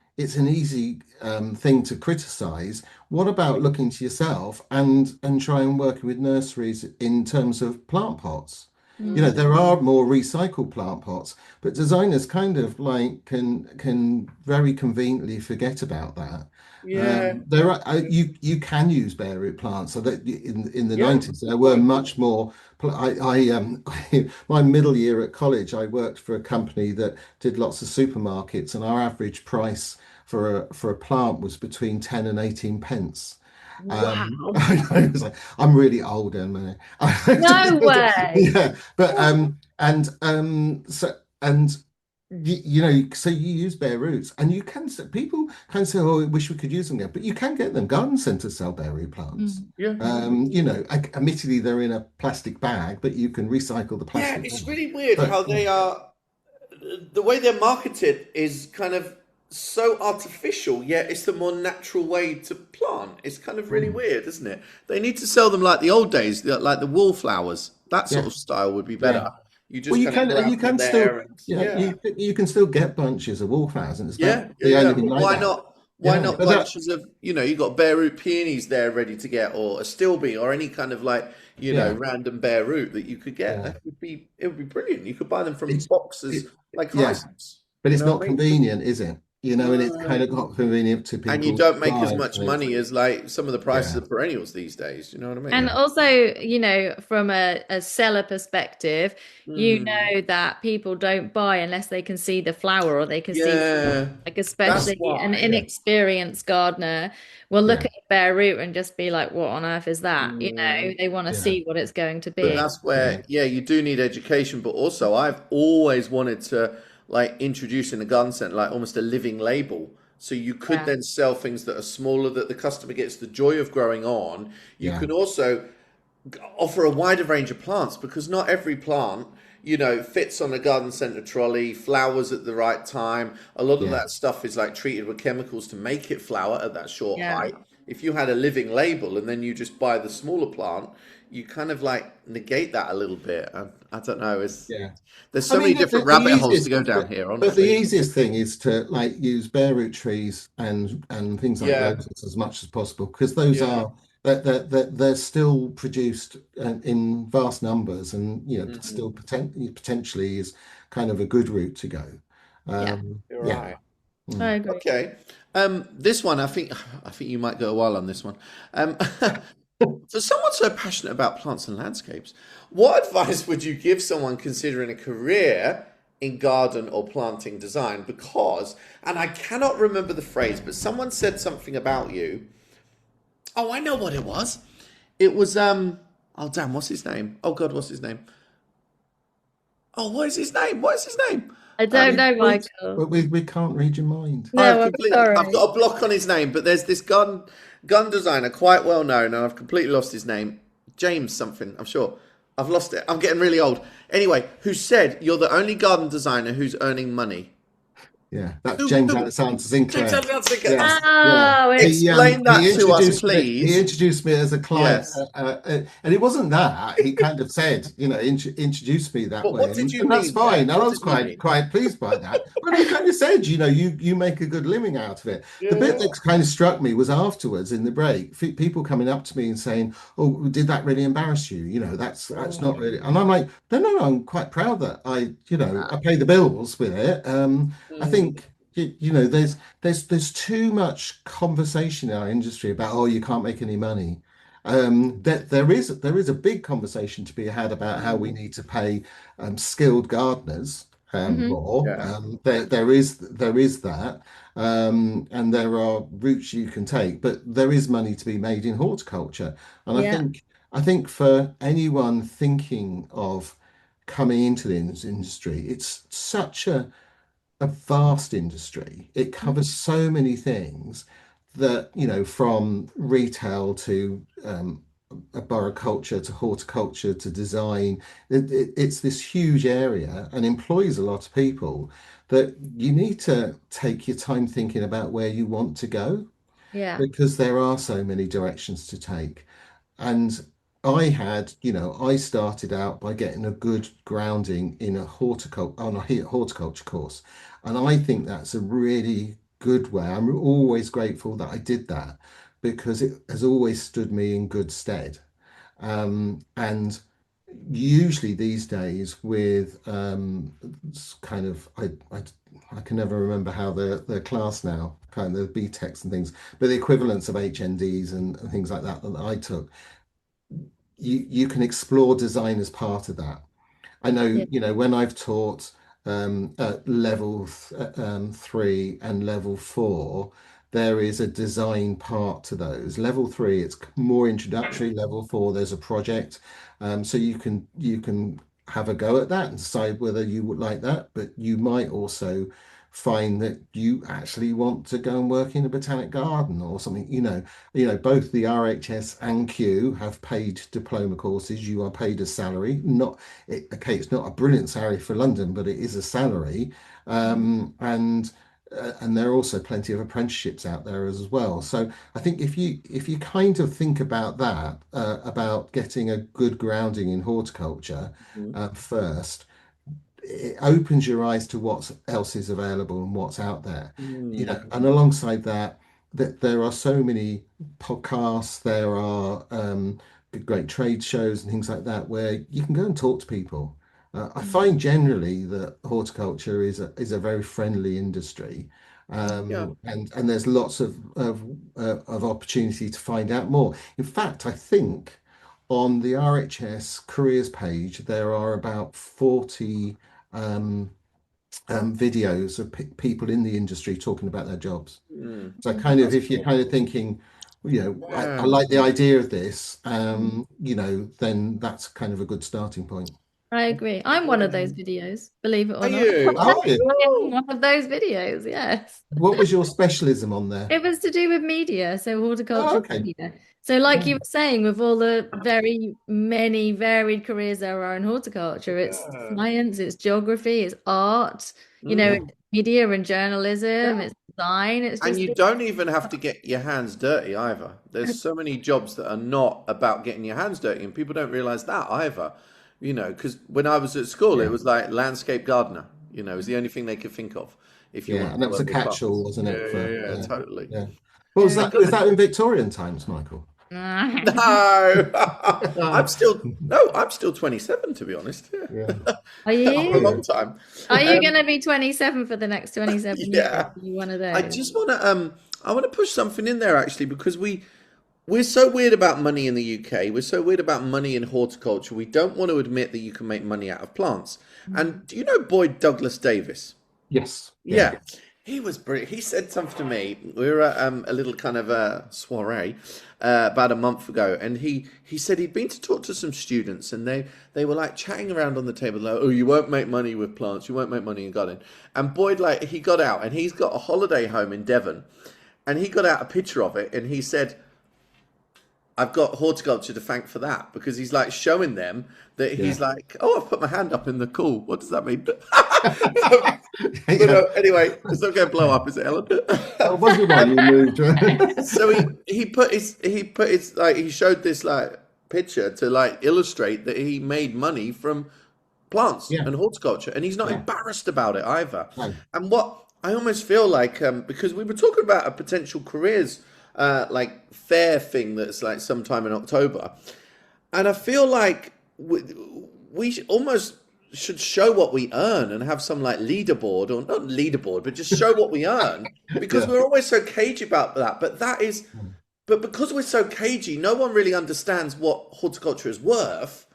thing to criticize. What about looking to yourself and try and working with nurseries in terms of plant pots? Mm. There are more recycled plant pots, but designers kind of like can very conveniently forget about that. Yeah, There are you can use bare root plants. So that in the yeah, 90s there good were point. much more. I my middle year at college, I worked for a company that did lots of supermarkets, and our average price for a plant was between 10 and 18 pence. Wow. I know, it's like, I'm really old, Emma. No way. Yeah, but so you use bare roots, and people can say, "Oh, I wish we could use them again," but you can get them. Garden centers sell bare root plants. Mm. Yeah. Admittedly, they're in a plastic bag, but you can recycle the Yeah, plastic it's bag. really weird But how they are. The way they're marketed is kind of so artificial, yet it's the more natural way to plant. It's kind of really mm, weird, isn't it? They need to sell them like the old days, like the wallflowers. That sort yeah, of style would be yeah. better. You Well, just kind of you grab them can still, there, and yeah, yeah, you can still get bunches of wallflowers, and it's not yeah, yeah, the yeah. only thing But like why that. not? Why Yeah, not but that, bunches of, you got bare root peonies there ready to get, or a stilby, or any kind of like, yeah, random bare root that you could get. yeah. It would be brilliant. You could buy them from It's boxes it, like yeah, hyacinths. but You it's know not what I mean? convenient, is it? And it's kind No. of not convenient to And you people's don't make as lives. much And it's money as like some of the prices yeah, of perennials these days. You know what I mean? And yeah, also, from a seller perspective, Mm. that people don't buy unless they can see the flower or they can see, Yeah, like, that's especially an why. yeah, inexperienced gardener will look yeah, at bare root and just be like, what on earth is that? Yeah. They want to yeah, see what it's going to But be. that's yeah, where, yeah, you do need education. But also, I've always wanted to like introduce in a garden centre like almost a living label. So you could Yeah. then sell things that are smaller that the customer gets the joy of growing on. You yeah, can also offer a wider range of plants because not every plant, fits on a garden centre trolley, flowers at the right time. A lot of yeah. that stuff is like treated with chemicals to make it flower at that short Yeah. height. If you had a living label and then you just buy the smaller plant, you kind of like negate that a little bit. I don't know. Yeah. There's I so many mean, different the rabbit holes to easiest, go down here, but the honestly. easiest thing is to like use bare root trees and things like Yeah, those as much as possible because those yeah. are they're still produced in vast numbers, and Mhm. still potentially is kind of a good route to go. Yeah. You're Yeah. right. I Mm. agree. Okay. This one, I think you might go a while on this one. Um, for someone so passionate about plants and landscapes, what advice would you give someone considering a career in garden or planting design? Because, and I cannot remember the phrase, but someone said something about you. Oh, I know what it was. It was oh damn, what's his name? Oh God, what's his name? Oh, what is his name? What is his name? I don't know, Wait, Michael. but we can't read your mind. I've No, I'm completely, I've sorry. got a block on his name, but there's this gun designer, quite well known, and I've completely lost his name. James something, I'm sure. I've lost it. I'm getting really old. Anyway, who said you're the only garden designer who's earning money? Yeah, that's James Alexander Sinclair. James Alexander Sinclair. Yes. Oh, Explain that to us, please. He introduced me as a client, Yes. and it wasn't that. He kind of said, introduced me that way. What did you and mean? that's fine. And I was What did you quite pleased by that. But he kind of said, you make a good living out of it. Yeah. The bit that kind of struck me was afterwards in the break, people coming up to me and saying, "Oh, did that really embarrass you? That's not really." And I'm like, no, I'm quite proud that I pay the bills with it. I think. There's too much conversation in our industry about, you can't make any money. There is a big conversation to be had about how we need to pay skilled gardeners more. Yeah. There is that, and there are routes you can take, but there is money to be made in horticulture. And I think for anyone thinking of coming into the industry, it's such a vast industry. It covers so many things that, from retail to arboriculture to horticulture to design. It's this huge area and employs a lot of people that you need to take your time thinking about where you want to go. Yeah. Because there are so many directions to take. And I started out by getting a good grounding in a horticulture course. And I think that's a really good way. I'm always grateful that I did that because it has always stood me in good stead. And usually these days with kind of, I can never remember how the class now, kind of BTECs and things, but the equivalents of HNDs and things like that I took. You can explore design as part of that. I know, when I've taught at level 3 and level 4, there is a design part to those. Level 3, it's more introductory. Level 4, there's a project. So you can have a go at that and decide whether you would like that, but you might also find that you actually want to go and work in a botanic garden or something. Both the RHS and Q have paid diploma courses. You are paid a salary. It's not a brilliant salary for London, but it is a salary. And there are also plenty of apprenticeships out there as well. So I think if you kind of think about that, about getting a good grounding in horticulture first, it opens your eyes to what else is available and what's out there. And alongside that there are so many podcasts, there are great trade shows and things like that where you can go and talk to people. I find generally that horticulture is a very friendly industry, and there's lots of opportunity to find out more. In fact, I think on the RHS careers page there are about 40 videos of people in the industry talking about their jobs. So if you're kind of thinking, I like the idea of this, then that's kind of a good starting point. I agree. I'm one of those videos, believe it or not. Are you? I'm one of those videos, yes. What was your specialism on there? It was to do with media, so horticultural media. So like you were saying, with all the very many varied careers there are in horticulture, it's science, it's geography, it's art, it's media and journalism, it's design. And you don't even have to get your hands dirty either. There's so many jobs that are not about getting your hands dirty, and people don't realize that either. Because when I was at school, it was like landscape gardener. It was the only thing they could think of. If you and that was a catch-all, wasn't it? Yeah, totally. Yeah. Well, was that in Victorian times, Michael? No, I'm still 27, to be honest. Yeah. Are you? A long time. Are you going to be 27 for the next 27 years? Yeah. Are you one of those? I just want to I want to push something in there actually, because we're so weird about money in the UK. We're so weird about money in horticulture. We don't want to admit that you can make money out of plants. And do you know Boyd Douglas Davis? Yes. Yeah. He was brilliant. He said something to me. We were at a little kind of a soiree about a month ago, and he said he'd been to talk to some students, and they were like chatting around on the table, like, "Oh, you won't make money with plants. You won't make money in gardening." And Boyd, he got out, and he's got a holiday home in Devon, and he got out a picture of it, and he said, I've got horticulture to thank for that, because he's like showing them that he's like, "Oh, I've put my hand up in the cool. What does that mean?" So, but Yeah. anyway, it's not going to blow up, is it, Ellen? I wonder why you moved. So he like he showed this like picture to like illustrate that he made money from plants Yeah, and horticulture, and he's not yeah. embarrassed about it either. No. And what I almost feel like, because we were talking about a potential careers like fair thing that's like sometime in October, and I feel like almost should show what we earn and have some like leaderboard, or not leaderboard, but just show what we earn, because Yeah. we're always so cagey about that. But because we're so cagey, no one really understands what horticulture is worth,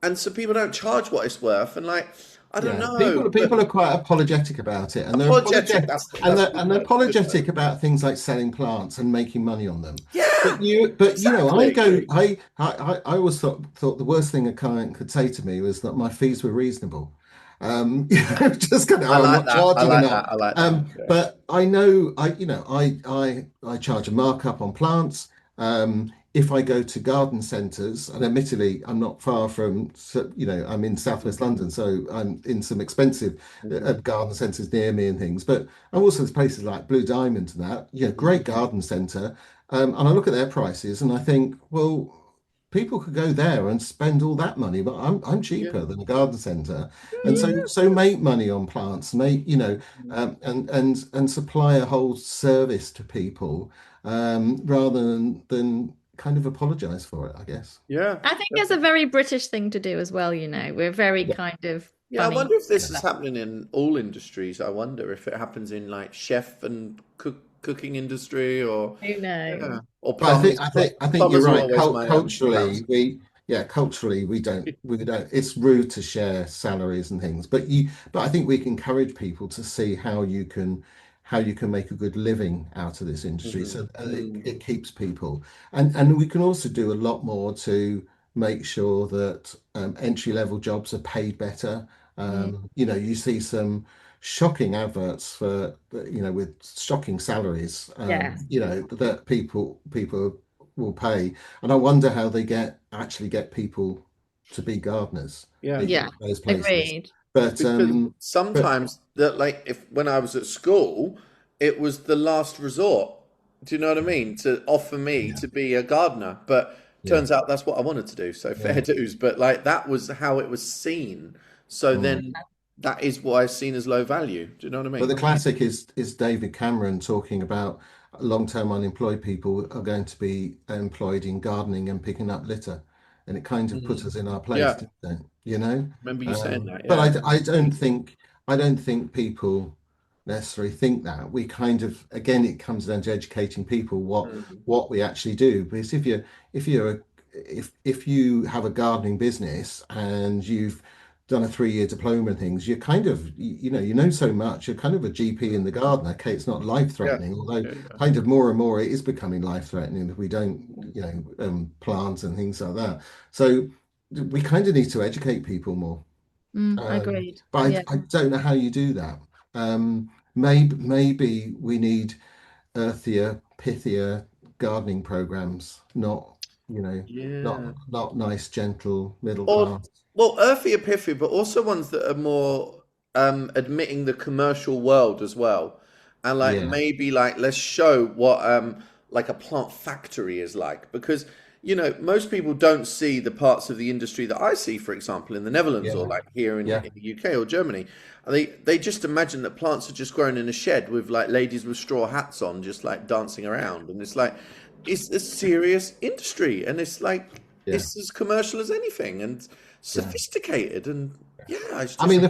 and so people don't charge what it's worth. And like, I don't Yeah, know, people but are quite apologetic about it, and they're apologetic. That's a and good they're word. Good word. apologetic about things like selling plants and making money on them. Yeah, But you know, exactly. I always thought the worst thing a client could say to me was that my fees were reasonable. You know, just kind of, I oh, I'm like not that. I charging like enough. that. I like that. Yeah. But I know, I charge a markup on plants. If I go to garden centres, and admittedly, I'm not far from, I'm in Southwest London, so I'm in some expensive Hmm. garden centres near me and things. But I'm also there's places like Blue Diamond and that, great garden centre. And I look at their prices and I think, well, people could go there and spend all that money, but I'm Yeah. cheaper than a garden centre, and Yeah. so make money on plants, and supply a whole service to people, rather than kind of apologize for it, I guess. Yeah. I think it's a very British thing to do as well, We're very Yeah, kind of Yeah, I funny. wonder if this is yeah. happening in all industries. I wonder if it happens in like chef and cooking industry, or Who knows? yeah, or But plumbers. I think you're Plumbers are right. always my Culturally, embarrassment. culturally we don't. It's rude to share salaries and things. But I think we can encourage people to see how you can make a good living out of this industry, Hmm. so Mm. it keeps people. And we can also do a lot more to make sure that entry level jobs are paid better. Mm, You see some shocking adverts for, with shocking salaries, yes. that people will pay, and I wonder how they actually get people to be gardeners Yeah. Yeah. in those places. Agreed. But Because but sometimes that, like, if when I was at school, it was the last resort. Do you know what I mean? To offer me yeah, to be a gardener, but yeah, turns out that's what I wanted to do. So yeah. fair dues. But like that was how it was seen. So Mm. then that is why it's seen as low value. Do you know what I But the mean? classic is David Cameron talking about long-term unemployed people are going to be employed in gardening and picking up litter, and it kind of put Mm. us in our place, Yeah. didn't it? You know. Remember you saying that? But Yeah. I don't think people necessarily think that. We kind of, again, it comes down to educating people Mm. what we actually do. Because if you're a, if you have a gardening business and you've done a 3 year diploma and things, you're kind of, you know so much. You're kind of a GP in the garden. Okay, it's not life Yeah. threatening, although Yeah. Yeah. kind of more and more it is becoming life threatening if we don't, Mm. plant and things like that. So we kind of need to educate people more. Agreed. But Yeah. I don't know how you do that. Maybe we need earthier, pithier gardening programs, not, Yeah. not nice, gentle middle Or, class. well, earthy epiphany, but also ones that are more admitting the commercial world as well. And like Yeah, maybe like let's show what like a plant factory is like, because most people don't see the parts of the industry that I see, for example, in the Netherlands, or yeah, like here yeah, in the UK or Germany. And they just imagine that plants are just grown in a shed with like ladies with straw hats on, just like dancing around. And it's like it's a serious industry, and it's like yeah, it's as commercial as anything and yeah. sophisticated. And yeah, it's I just mean, the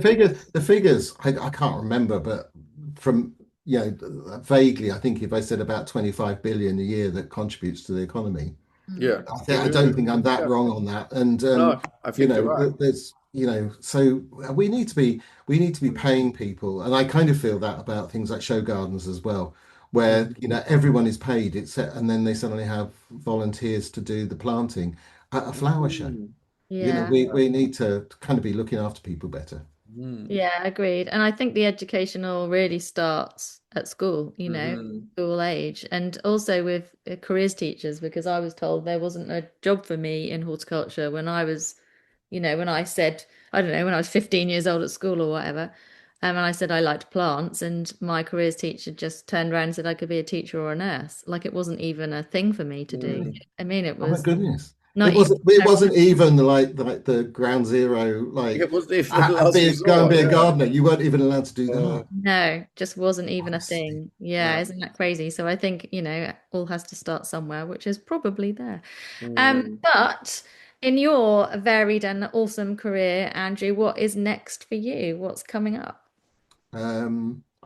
figures, I can't remember, but from, vaguely, I think if I said about 25 billion a year that contributes to the economy, yeah. I Yeah, don't think I'm that yeah. wrong on that. And No, I think you're right. there's, so we need to be paying people, and I kind of feel that about things like show gardens as well, where Mhm. everyone is paid, and then they suddenly have volunteers to do the planting at a flower show. Mm. Yeah. We need to kind of be looking after people better. Mm. Yeah, agreed. And I think the educational really starts at school, Mhm. school age, and also with careers teachers, because I was told there wasn't a job for me in horticulture when I was, when I said, I don't know, when I was 15 years old at school or whatever. And I said I liked plants, and my careers teacher just turned around and said I could be a teacher or a nurse. Like, it wasn't even a thing for me to do. I mean, it Oh my was goodness. not It even. wasn't. It wasn't even like the ground zero. It Like was if the last go and resort. be a Yeah. gardener. You weren't even allowed to do that. No, just wasn't even a Honestly. thing. Yeah, No. isn't that crazy? So I think, all has to start somewhere, which is probably there. Mm. But in your varied and awesome career, Andrew, what is next for you? What's coming up?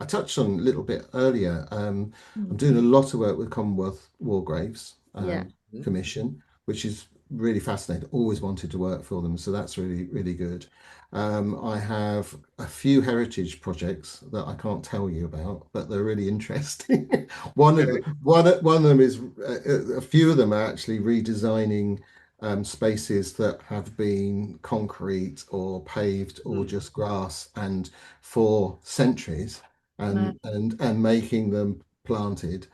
I touched on a little bit earlier. I'm Hmm. doing a lot of work with Commonwealth War Graves Yeah. Commission, which is really fascinating. Always wanted to work for them, so that's really, really good. I have a few heritage projects that I can't tell you about, but they're really interesting. One of them is a few of them are actually redesigning spaces that have been concrete or paved or just grass and for centuries Wow. and making them planted.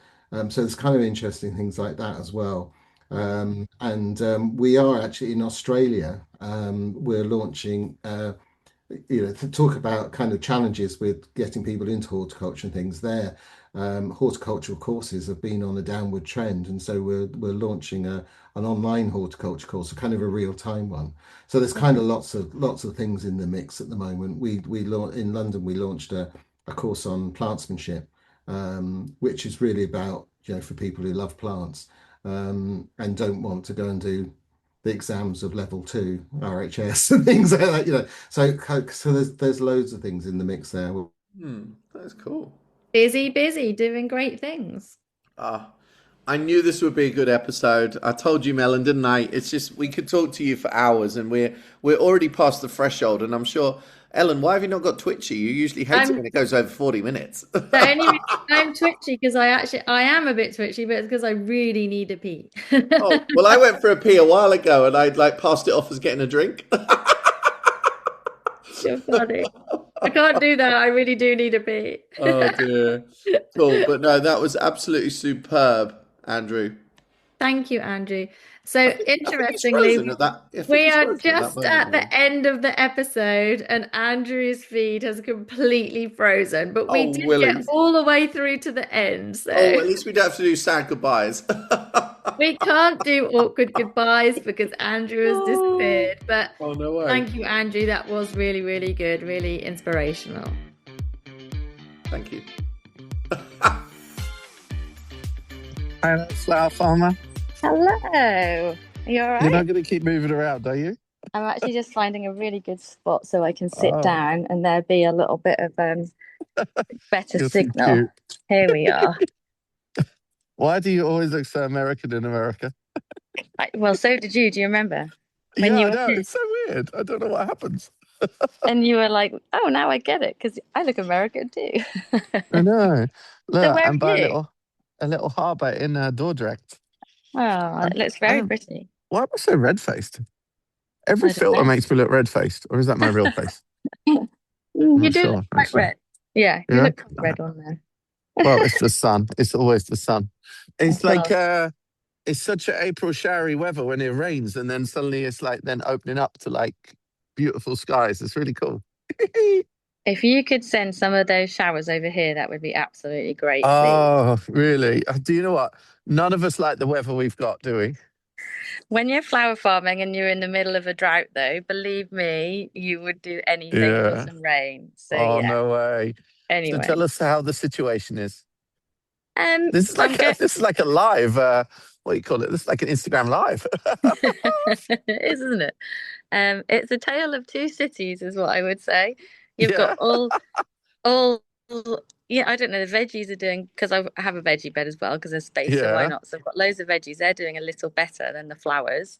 So it's kind of interesting things like that as well. And we are actually in Australia. We're launching to talk about kind of challenges with getting people into horticulture and things there. Horticultural courses have been on a downward trend, and so we're launching an online horticulture course, a kind of a real time one. So there's kind of lots of things in the mix at the moment. In London we launched a course on plantsmanship, which is really about for people who love plants and don't want to go and do the exams of level 2 RHS and things like that. So there's loads of things in the mix there. That's cool. Busy, doing great things. I knew this would be a good episode. I told you, Melon, didn't I? It's just we could talk to you for hours, and we're already past the threshold. And I'm sure, Ellen, why have you not got twitchy? You usually hate it when it goes over 40 minutes. The only reason I'm twitchy because I am a bit twitchy, but it's because I really need a pee. Oh, well, I went for a pee a while ago, and I'd like passed it off as getting a drink. You're funny. I can't do that. I really do need a pee. Oh dear. Cool. But no, that was absolutely superb, Andrew. Thank you, Andrew. So I think he's interestingly, frozen at that. I think we he's are frozen at that just at moment. the end of the episode, and Andrew's feed has completely frozen. But we Oh, did get Willies. all the way through to the end. So Oh, at least we don't have to do sad goodbyes. we can't do awkward goodbyes because Andrew has disappeared. But Oh, no way. thank you, Andrew. That was really, really good, really inspirational. Thank you. Hi, flower farmer. Hello. Are you all right? You're not going to keep moving around, are you? I'm actually just finding a really good spot so I can sit Oh. down and there'd be a little bit of better You're so signal. cute. Here we are. Why do you always look so American in America? Well, so did you. Do you remember? When Yeah, you I were know. here? It's so weird. I don't know what happens. And you were like, oh, now I get it because I look American too. I know. Look, So where I'm are by you? a little harbour in Dordrecht. Oh, it looks very pretty. Why am I so red-faced? Every I don't filter know. makes me look red-faced, or is that my real face? You not do sure, look quite actually. red. Yeah, you Yeah? look quite red on there. Well, it's the sun. It's always the sun. It's Well, like it's such an April showery weather when it rains, and then suddenly it's like then opening up to like beautiful skies. It's really cool. if you could send some of those showers over here, that would be absolutely great, please. Oh, really? Do you know what? None of us like the weather we've got, do we? When you're flower farming and you're in the middle of a drought, though, believe me, you would do anything for Yeah. some rain. So Oh, yeah. no way. So Anyway, tell us how the situation is. this This is like a live. What do you call it? This is like an Instagram live. it is, isn't it? It's a tale of two cities, is what I would say. You've Yeah. got all. Yeah, I don't know. The veggies are doing because I have a veggie bed as well because there's space, so why Yeah. not? So I've got loads of veggies. They're doing a little better than the flowers.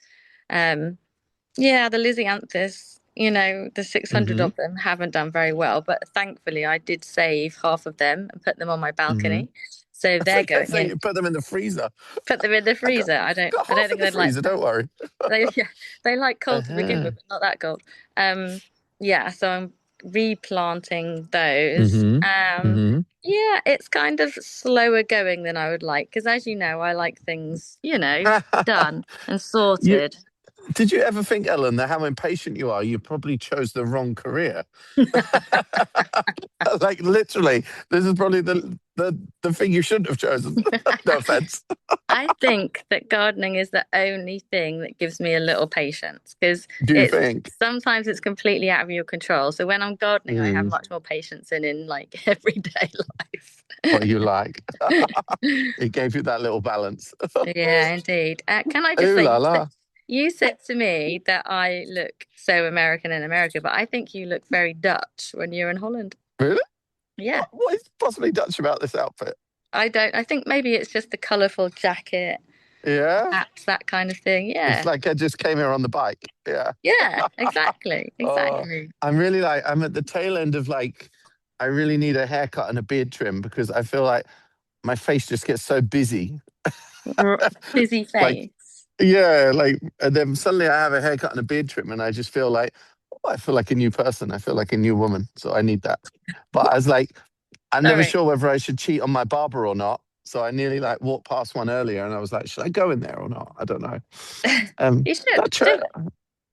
Yeah, the Lysianthus, the 600 hmm of them haven't done very well, but thankfully I did save half of them and put them on my hmm balcony. So I they're think I going think in. you put them in the freezer. Put them in the I got, freezer. I got half don't in think the they'd like freezer. that. Don't worry. They like cold to begin Uh-huh. with, but not that cold. Yeah, so I'm replanting those. hmm hmm Yeah, it's kind of slower going than I would like because, as you know, I like things, done and you sorted. Did you ever think, Ellen, that how impatient you are, you probably chose the wrong career? Like literally, this is probably the thing you shouldn't have chosen. No offense. I think that gardening is the only thing that gives me a little patience because Do you it's think? sometimes it's completely out of your control. So when I'm gardening, I have Mm, much more patience in like everyday what you life. like? It gave you that little balance. Yeah, indeed. Can I just Ooh say, la la. you said to me that I look so American in America, but I think you look very Dutch when you're in Holland. Really? Yeah, What is possibly Dutch about this outfit? I don't. I think maybe it's just the colourful jacket, Yeah. hats, that kind of thing. It's Yeah, like I just came here on the bike. Yeah. yeah, exactly, Oh, exactly. I'm really like, I'm at the tail end of like, I really need a haircut and a beard trim because I feel like my face just gets so busy. Busy Like, face. yeah, like, and then suddenly I have a haircut and a beard trim and I just feel like, oh, I feel like a new person. I feel like a new woman. So I need that. But I was like, I'm never Sorry. sure whether I should cheat on my barber or not. So I nearly like walked past one earlier and I was like, should I go in there or not? I don't know. You That should do church,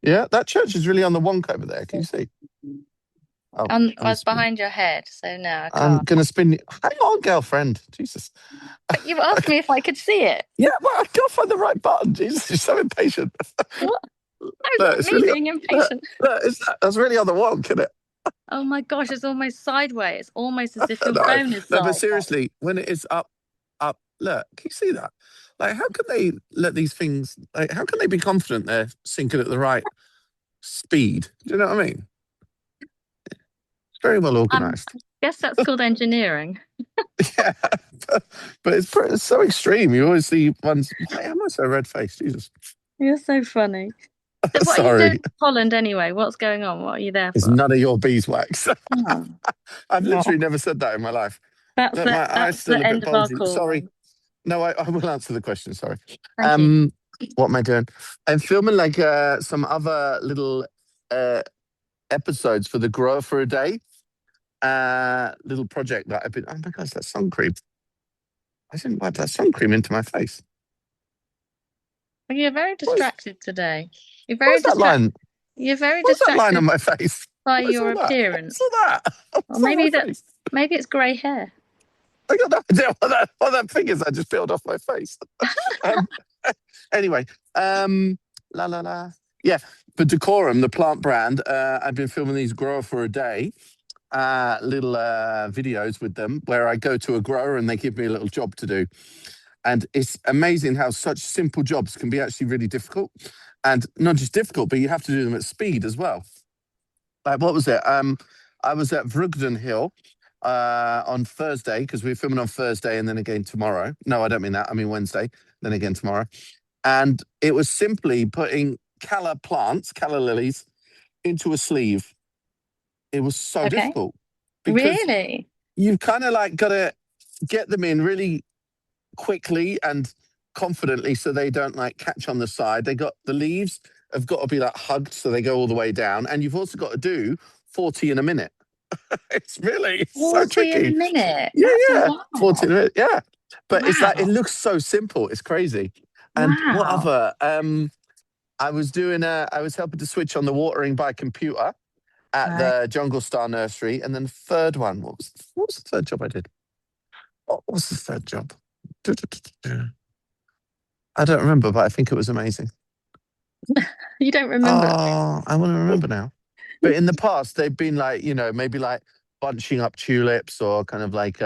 yeah, that church is really on the wonk over there. Can you see? Oh, it. I I'm, was behind your head, so no, I I'm can't. gonna spin. Hang on, girlfriend. Jesus. But you asked me if I could see it. Yeah, well, I can't find the right button. Jesus, you're so impatient. What? That was No, not it's me really. being impatient. That's really on the wonk, isn't it? Oh my gosh, it's almost sideways. It's almost as if your No, phone is no, but sideways. seriously, when it is up, look, can you see that? Like, how can they let these things? Like, how can they be confident they're sinking at the right speed? Do you know what I mean? It's very well organized. Guess that's called engineering. Yeah, but it's so extreme. You always see ones. Why am I so red faced? Jesus. You're so funny. So what are you doing Sorry, in Holland anyway? What's going on? What are you there it's for? none of your beeswax. Oh, I've well, literally never said that in my life. Look, my eye's that's still the a bit end of our bulgy. call Sorry. then. No, I will answer the question. Sorry. Thank you. What am I doing? I'm filming like some other little uh episodes for the Grow for a Day little project that I've been. Oh my gosh, that sun cream! I didn't wipe that sun cream into my face. Well, you're very What's distracted today. You're what very was that distracted. line? You're very What's that line on distracted my face? by What is your all that? What's appearance. all that? Or What's on my face? maybe it's grey hair. I got no idea what that thing is. I just peeled off my face. um, anyway, la la la. Yeah, for Decorum, the plant brand, I've been filming these Grower for a Day little videos with them where I go to a grower and they give me a little job to do. And it's amazing how such simple jobs can be actually really difficult. And not just difficult, but you have to do them at speed as well. Like, what was it? I was at Vrugden Hill on Thursday because we were filming on Thursday and then again tomorrow. No, I don't mean that. I mean Wednesday, then again tomorrow. And it was simply putting calla plants, calla lilies, into a sleeve. It was so Okay. difficult because Really? you've kind of like got to get them in really quickly and confidently so they don't like catch on the side. They got the leaves have got to be like hugged so they go all the way down. And you've also got to do 40 in a minute. It's really so 40 in a tricky. minute. Yeah, That's a yeah. lot. 40 in a minute. Yeah. But it's like it Wow. looks so simple. It's crazy. And what Wow. other I was helping to switch on the watering by computer at Right. the Jungle Star Nursery. And then the third one, what was the third job I did? What was the third job? I don't remember, but I think it was amazing. You don't remember. Oh, I want to remember now. But in the past, they've been like, maybe like bunching up tulips or kind of like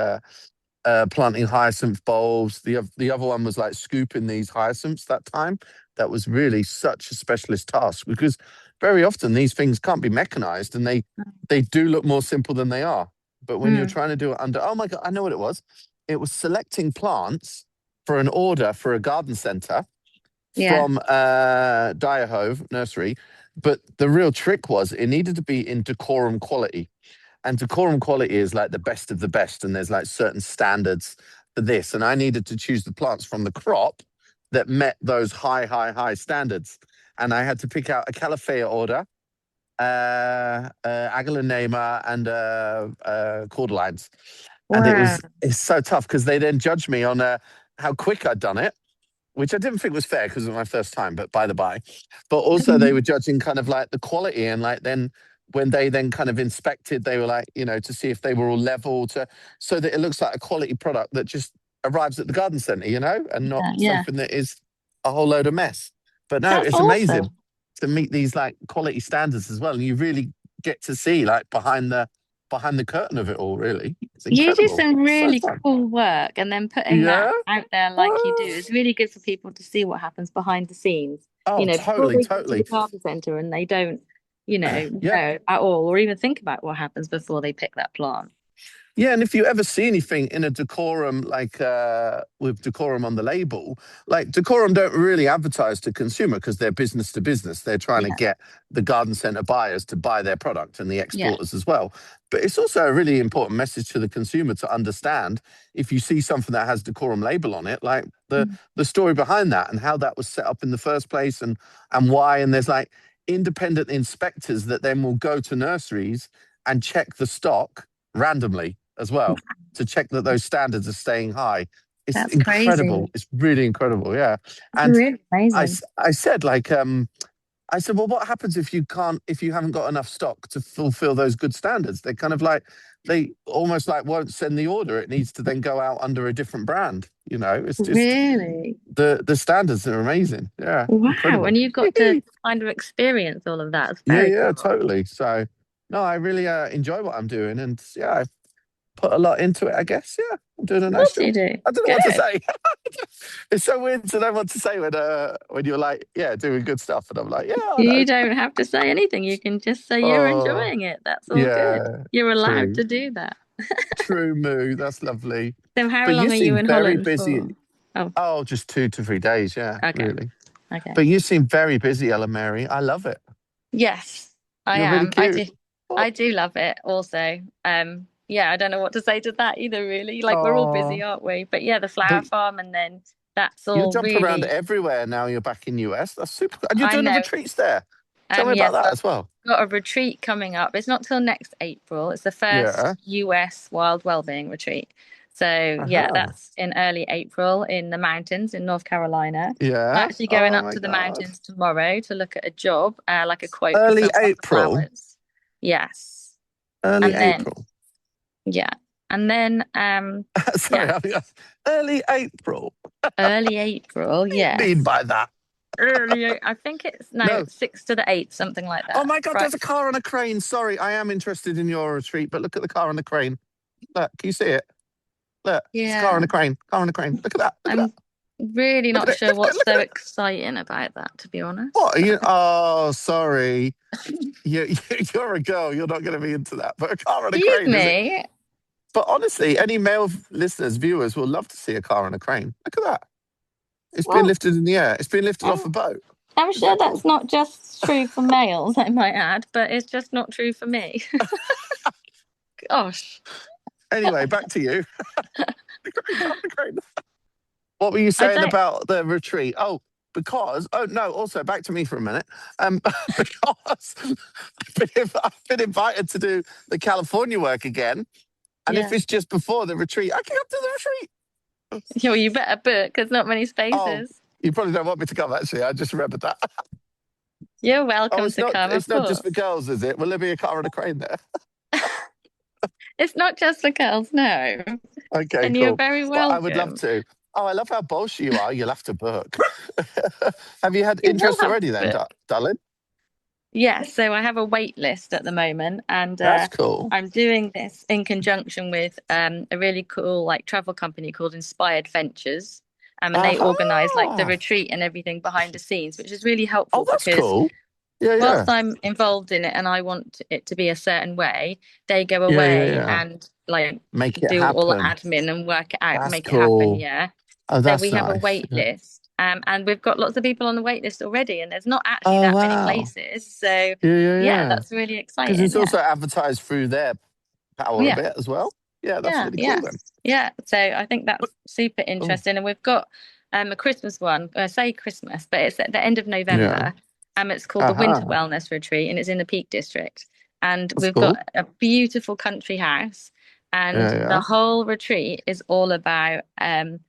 planting hyacinth bulbs. The other one was like scooping these hyacinths that time. That was really such a specialist task because very often these things can't be mechanized and they do look more simple than they are. But when you're trying to do it under, oh my God, I know what it was. It was selecting plants for an order for a garden center Yeah. from Direhove Nursery. But the real trick was it needed to be in decorum quality. And decorum quality is like the best of the best. And there's like certain standards for this. And I needed to choose the plants from the crop that met those high standards. And I had to pick out a Calafea order, Agalanema, and Cordylines. And Wow. it's so tough because they then judged me on how quick I'd done it. which I didn't think was fair because it was my first time, but by the by. But also they were judging kind of like the quality, and like then when they then kind of inspected, they were like, to see if they were all level, so that it looks like a quality product that just arrives at the garden centre, and not something that is a whole load of mess. But no, That's it's awesome. amazing to meet these like quality standards as well. And you really get to see like behind the curtain of it all, really. It's incredible. You do some really So fun. cool work, and then putting that out there like you do is really good for people to see what happens behind the scenes. Oh, Before they totally. go to the garden centre and they don't, know at all, or even think about what happens before they pick that plant. Yeah, and if you ever see anything in a Decorum, like with Decorum on the label, like Decorum don't really advertise to consumer because they're business to business. They're trying to get the garden centre buyers to buy their product and the exporters as well. But it's also a really important message to the consumer to understand if you see something that has Decorum label on it, like the story behind that and how that was set up in the first place and why. And there's like independent inspectors that then will go to nurseries and check the stock randomly as well to check that those standards are staying high. It's incredible. Crazy. It's really incredible. Yeah. And really amazing. I said, like, I said, well, what happens if you haven't got enough stock to fulfill those good standards? They kind of like, they almost like won't send the order. It needs to then go out under a different brand. It's just really the standards are amazing. Yeah. Wow. Incredible. And you got to kind of experience all of that. It's very cool. Totally. So no, I really enjoy what I'm doing, and I put a lot into it, I guess. Yeah, I'm doing a nice job. You do. I don't know what to say. It's so weird to know what to say when you're like, doing good stuff, and I'm like, You don't have to say anything. You can just say you're enjoying it. That's all good. You're allowed to do that. True, Moo. That's lovely. So how long are you in Holland busy. for? Oh, just 2 to 3 days. Yeah, okay. Really. Okay. But you seem very busy, Ella Mary. I love it. Yes, I am. Really cute. I do love it. Also, I don't know what to say to that either. Really, like we're all busy, aren't we? But the flower farm, and then that's all. You jump around everywhere now. You're back in US. That's super. And you're doing the retreats there. Tell me about that as well. Got a retreat coming up. It's not till next April. It's the first US Wild Wellbeing retreat. So that's in early April in the mountains in North Carolina. Yeah, I'm actually going up to the mountains tomorrow to look at a job, like a quote. Early April. Yes. Early April. Yeah. And then sorry, early April. Early April, yeah. What do you mean by that? Early, I think it's 6 to the 8th, something like that. Oh my God, there's a car on a crane. Sorry, I am interested in your retreat, but look at the car on the crane. Look, can you see it? Look, it's a car on a crane. Car on a crane. Look at that. I'm really not sure what's so exciting about that, to be honest. What? Oh, sorry. You're a girl. You're not going to be into that. But a car on a crane. Me. But honestly, any male listeners, viewers will love to see a car on a crane. Look at that. It's been lifted in the air. It's been lifted off a boat. I'm sure that's not just true for males, I might add, but it's just not true for me. Gosh. Anyway, back to you. What were you saying about the retreat? Also back to me for a minute. Because I've been invited to do the California work again. And if it's just before the retreat, I can come to the retreat. Well, you better book. There's not many spaces. Oh, you probably don't want me to come, actually. I just remembered that. You're welcome to come. It's not just for girls, is it? Will there be a car and a crane there? It's not just for girls, no. Okay, and cool. You're very welcome. I would love to. Oh, I love how bolshy you are. You'll have to book. Have you had interest already then, darling? Yes, so I have a wait list at the moment, and that's cool. I'm doing this in conjunction with a really cool travel company called Inspired Ventures, and they organise the retreat and everything behind the scenes, which is really helpful. Oh, that's cool. Yeah, whilst I'm involved in it and I want it to be a certain way, they go away and make it do happen. all the admin and work it out, that's make cool. it happen. Yeah. Oh, that's so we have a wait list, and we've got lots of people on the wait list already, and there's not actually that many places. So that's really exciting. Because it's also advertised through their power a bit as well. Yeah, that's really cool then. Yeah, so I think that's super interesting, and we've got a Christmas one. I say Christmas, but it's at the end of November. It's called the Winter Wellness Retreat, and it's in the Peak District. And we've got a beautiful country house And the Yeah, whole retreat is all about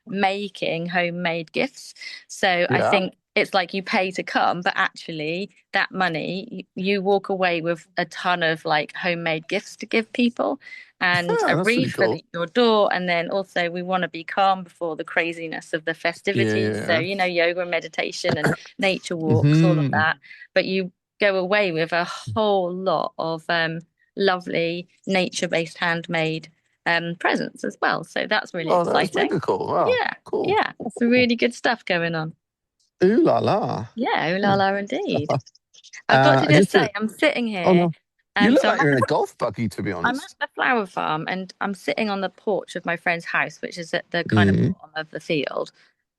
making homemade gifts. So I yeah. think it's like you pay to come, but actually that money, you walk away with a ton of like homemade gifts to give people and Yeah, a that's really wreath for cool. your door. And then also we want to be calm before the craziness of the Yeah, festivities. So, yeah. yoga and meditation and nature walks, all of Hmm. that. But you go away with a whole lot of lovely nature-based handmade presents as well. So that's really Oh, that's exciting. mega cool. Wow, Yeah, cool. yeah, some really good stuff going on. Ooh la la. Yeah, ooh la Hmm. la indeed. I've got to I just just say, did. I'm sitting Oh here. no, you look So like you're in a golf buggy, to be I'm at honest. the flower farm and I'm sitting on the porch of my friend's house, which is at the kind of Mm. bottom of the field.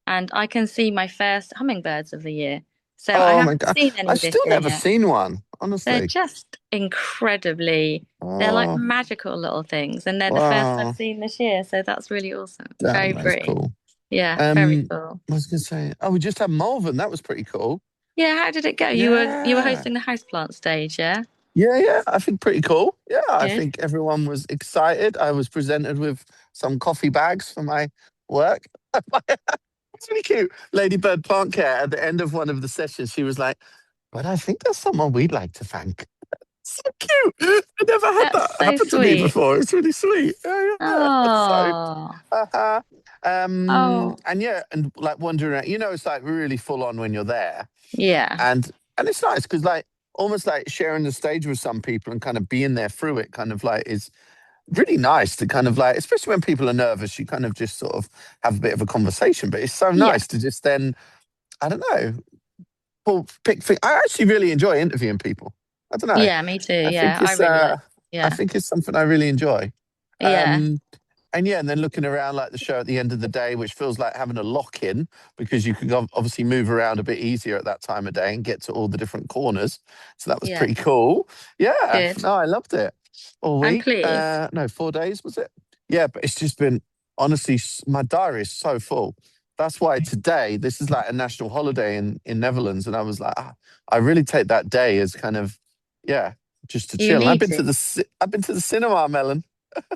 And I can see my first hummingbirds of the year. So I Oh my haven't god, seen I've any this still year never yet. seen one. They're Honestly. just incredibly, they're like Oh magical little things. And they're the first I've wow, seen this year. So that's really awesome. Very damn, that's pretty. cool. Yeah, very Um, cool. I was gonna say, oh, we just had Malvern. That was pretty cool. Yeah, how did it go? You were Yeah, hosting the houseplant stage, yeah? yeah. I think pretty cool. Yeah, I Good. think everyone was excited. I was presented with some coffee bags for my work. It's really cute. Ladybird Plant Care at the end of one of the sessions, she was like, "But I think there's someone we'd like to thank." So cute. I never had That's that so happen to me sweet. before. It's really sweet. Yeah, yeah. So, Oh, uh, oh, and yeah, and like wandering around, it's like really full on when you're there, yeah, and it's nice because like almost like sharing the stage with some people and kind of being there through it, kind of like is really nice to kind of like, especially when people are nervous, you kind of just sort of have a bit of a conversation. But it's so yeah, nice to just then, I don't know, pick. I actually really enjoy interviewing people. I don't know. yeah, me too. I Yeah, think I it's really like. I Yeah, think it's something I really enjoy. yeah, Um, and yeah, and then looking around like the show at the end of the day, which feels like having a lock in because you can obviously move around a bit easier at that time of day and get to all the different corners. So that was yeah. pretty cool. Yeah, Good. no, I loved it. All I'm week. pleased. No, 4 days was it? Yeah, but it's just been honestly, my diary is so full. That's why today this is like a national holiday in Netherlands, and I was like, I really take that day as kind of yeah, just to You chill. And need to. I've been to the cinema, Melon.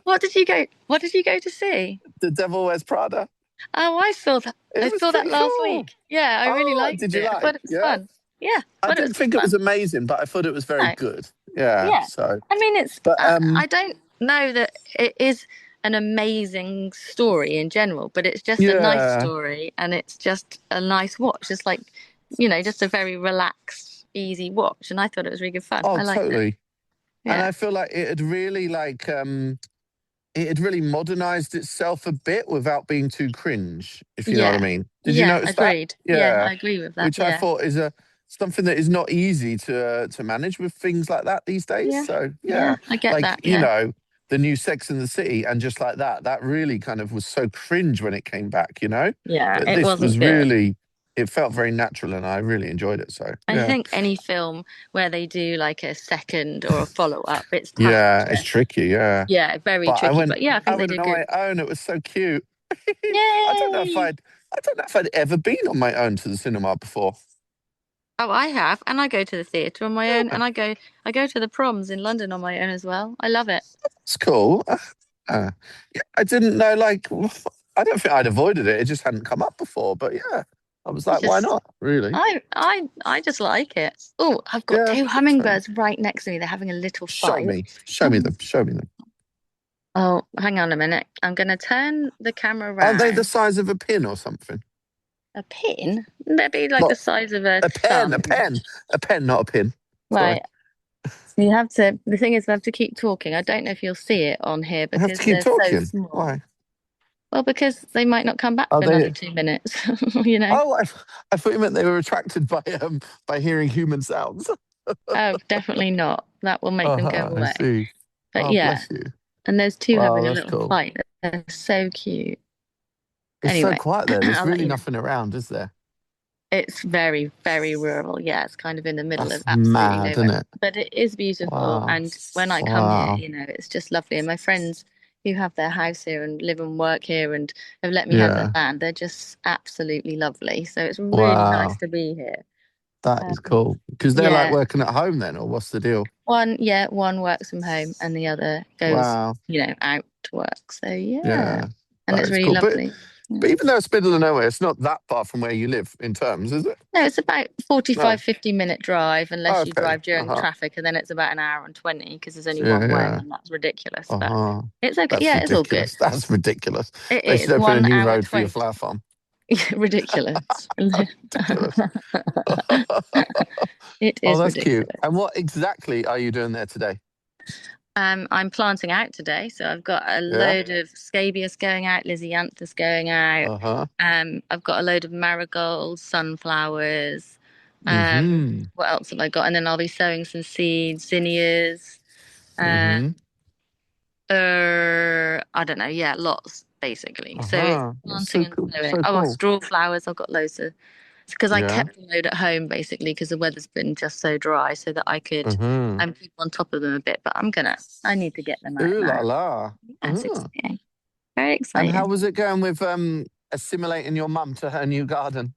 What did you go? What did you go to see? The Devil Wears Prada. Oh, I saw that. It I was saw that pretty last cool. week. Yeah, I really Oh, liked did you it. I like? thought it was Yeah. fun. Yeah, I thought it was didn't good think it was fun. amazing, but I thought it was very No, good. Yeah. yeah. So, I mean, it's. but I don't know that it is an amazing story in general, but it's just a nice yeah. story, and it's just a nice watch. Just like, just a very relaxed, easy watch. And I thought it was really good fun. Oh, I liked it. totally. And Yeah, I feel like it had really modernized itself a bit without being too cringe, if you know what I yeah, mean. Did you yeah. notice that? Agreed. Yeah, Yeah, I agree with that. which I Yeah, thought is a something that is not easy to manage with things like that these days. yeah, So yeah. yeah, I get like that. Yeah, the new Sex and the City and just like that really kind of was so cringe when it came back. yeah. But It this wasn't was good. really it felt very natural and I really enjoyed it. So I yeah, think any film where they do like a second or a follow up, it's tough yeah, it's to, tricky. Yeah. yeah, very But tricky. But yeah, I I think they went did on good. my own. It was so cute. I don't know if Yay! I'd ever been on my own to the cinema before. Oh, I have, and I go to the theatre on my own, Yeah, and I go to the proms in London on my own as well. I love it. it's cool. Yeah, I didn't know. Like, I don't think I'd avoided it. It just hadn't come up before. But yeah, I was It's like, why just not? Really? I just like it. Oh, I've got Yeah. two So hummingbirds right next to me. They're having a little fight. show me them, show me them. Oh, hang on a minute. I'm gonna turn the camera Aren't they the around. size of a pin or something? A pin? They'd be like the Not size of a a pen, thumb. a pen, not a pin. Sorry, Right. You have to, the thing is, we have to keep talking. I don't know if you'll see it on here I have to because keep they're so talking. small. Why? Well, because they might not come back Are for another they? 2 minutes, you know? Oh, I thought you meant they were attracted by hearing human sounds. Oh, definitely not. That will make them go I away. see. But Oh, yeah, bless you. and those two Wow, having a that's little cool. fight. They're so cute. It's so Anyway, quiet there. There's I'll let really you know. nothing around, is there? It's very, very rural. Yeah, it's kind of in the middle That's of absolutely mad, isn't nowhere. it? But it is beautiful. Wow. And when I come here, Wow. it's just lovely. And my friends who have their house here and live and work here and have let me have their Yeah. land, they're just absolutely lovely. So it's really nice Wow. to be here. That is cool. Because they're like Yeah. working at home then, or what's the deal? One works from home and the other goes, Wow. out to work. So Yeah. and That it's is really cool. lovely. But even though it's middle of nowhere, it's not that far from where you live in terms, is it? No, it's about 45, No. 50-minute drive unless you Okay. drive during traffic, and then it's about an hour and 20 because there's only Yeah, one way, yeah. and that's ridiculous. But it's okay. That's Yeah, it's all good. ridiculous. That's ridiculous. It They should is open a 1 new hour road for your 20. flower farm. Ridiculous. Ridiculous. It Oh, is that's cute. ridiculous. And what exactly are you doing there today? I'm planting out today, so I've got a load of scabious going out, lisianthus going out. I've got a load of marigolds, sunflowers. What else have I got? And then I'll be sowing some seeds, zinnias. I don't know. Yeah, lots basically. So it's That's planting so and cool. sowing. So Oh, cool. straw flowers. I've got loads of. Because I kept a load at home basically because the weather's been just so dry, so that I could keep on top of them a bit. But I need to get them out Ooh la now. la. That's exciting. Very exciting. And how was it going with assimilating your mum to her new garden?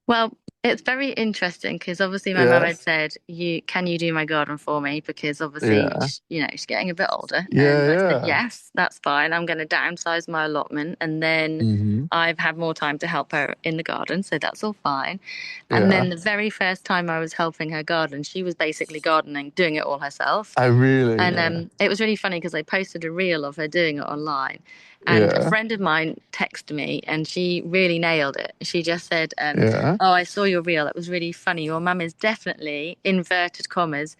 Well, it's very interesting because obviously my mum had said, can you do my garden for me? Because obviously, she's getting a bit older. And I said, yes, that's fine. I'm going to downsize my allotment. And then I've had more time to help her in the garden. So that's all fine. And then the very first time I was helping her garden, she was basically gardening, doing it all herself. Oh, really? And it was really funny because I posted a reel of her doing it online. And a friend of mine texted me and she really nailed it. She just said, oh, I saw your reel. It was really funny. Your mum is definitely, inverted commas,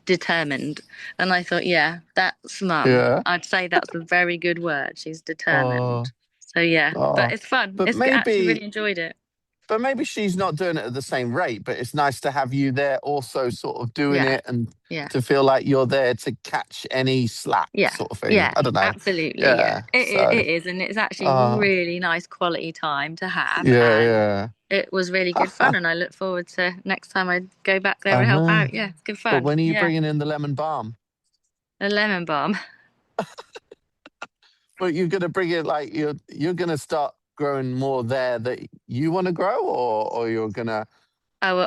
determined. And I thought, yeah, that's mum. I'd say that's a very good word. She's determined. So, yeah, but it's fun. But I actually really enjoyed it. But maybe she's not doing it at the same rate, but it's nice to have you there also sort of doing it and to feel like you're there to catch any slack sort of thing. Yeah, I don't know. absolutely. Yeah, it is. And it's actually really nice quality time to have. It was really good fun. And I look forward to next time I go back there and help out. Yeah, it's good fun. But when are you bringing in the lemon balm? The lemon balm. But you're going to bring it like you're going to start growing more there that you want to grow, or you're gonna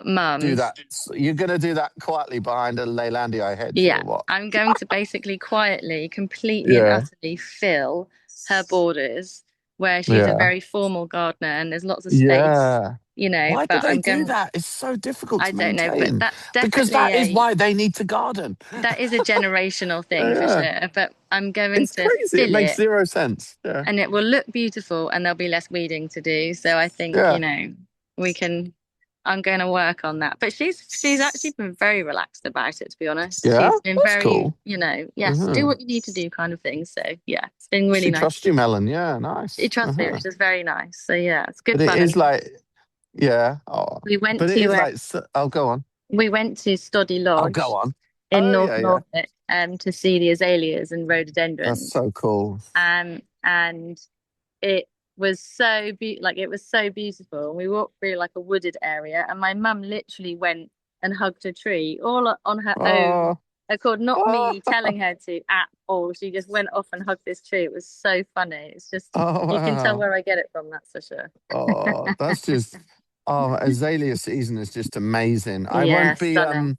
mum's do that? You're gonna do that quietly behind a Leylandia hedge, yeah, or what? I'm going to basically quietly, completely and utterly fill her borders where she's a very formal gardener and there's lots of space. Why but do they do that? It's so difficult to maintain. I don't know, but that's definitely because that is why they need to garden. That is a generational thing for sure. But I'm going to crazy. It makes zero sense. Yeah. And it will look beautiful and there'll be less weeding to do. So I think, we can I'm going to work on that. But she's actually been very relaxed about it, to be honest. Yeah, she's been that's very, cool. Do what you need to do kind of thing. So yeah, it's been really nice. She trusts you, Melon. Yeah, nice. She trusts me, which is very nice. So yeah, it's good but fun. It is like, we went but to. It is like, go on. We went to Stoddy Lodge. Go on. In North Norfolk, to see the azaleas and rhododendrons. That's so cool. And it was so beautiful. We walked through like a wooded area, and my mum literally went and hugged a tree all on her own accord, not me telling her to at all. She just went off and hugged this tree. It was so funny. It's just you can tell where I get it from. That's for sure. That's just azalea season is just amazing. I won't be. Stunning.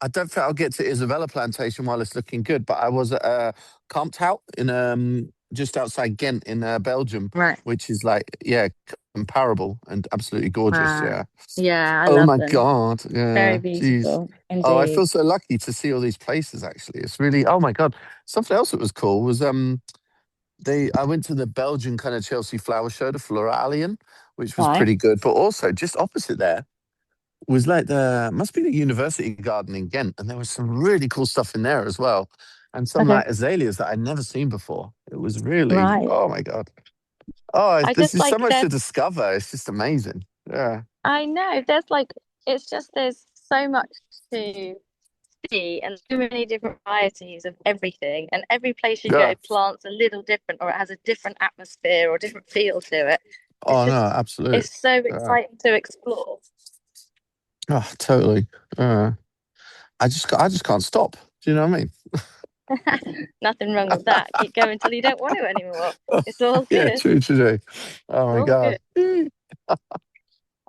I don't think I'll get to Isabella Plantation while it's looking good, but I was at Kampthout in just outside Ghent in Belgium, right? Which is like comparable and absolutely gorgeous. Wow. Yeah. I love them. God. Yeah. Very beautiful. Oh, I feel so lucky to see all these places. Actually, it's really. Oh my God. Something else that was cool was I went to the Belgian kind of Chelsea flower show, the Floralian, which was pretty good. But also just opposite there was like must be the university garden in Ghent, and there was some really cool stuff in there as well, and some like azaleas that I'd never seen before. It was really oh my God, this is so much to discover. It's just amazing. Yeah, I know. There's so much to see and so many different varieties of everything, and every place you go plants a little different, or it has a different atmosphere or different feel to it. No, absolutely. It's so exciting to explore. Oh, totally. I just can't stop. Do you know what I mean? Nothing wrong with that. Keep going till you don't want to anymore. It's all good. Yeah, true. Oh my God.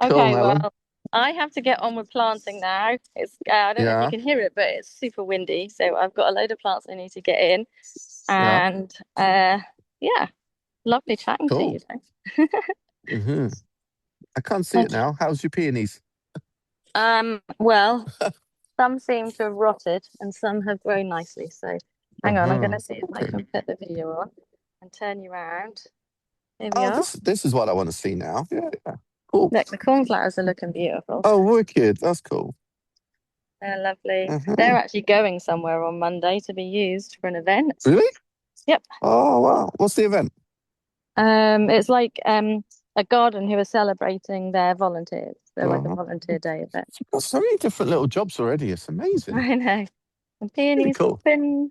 Okay, Helen. well, I have to get on with planting now. It's I don't know if you can hear it, but it's super windy, so I've got a load of plants I need to get in. And yeah, lovely chatting to you. Mm-hmm. I can't see it now. How's your peonies? Well, some seem to have rotted and some have grown nicely. So hang on, I'm going to see if I can put the video on and turn you around. Here we are. This is what I want to see now. Yeah. Cool. Look, the cornflowers are looking beautiful. Oh, wicked. That's cool. They're lovely. They're actually going somewhere on Monday to be used for an event. Really? Yep. Oh, wow. What's the event? It's like a garden who are celebrating their volunteers. They're like a volunteer day event. You've got so many different little jobs already. It's amazing. I know. And peonies, cool. and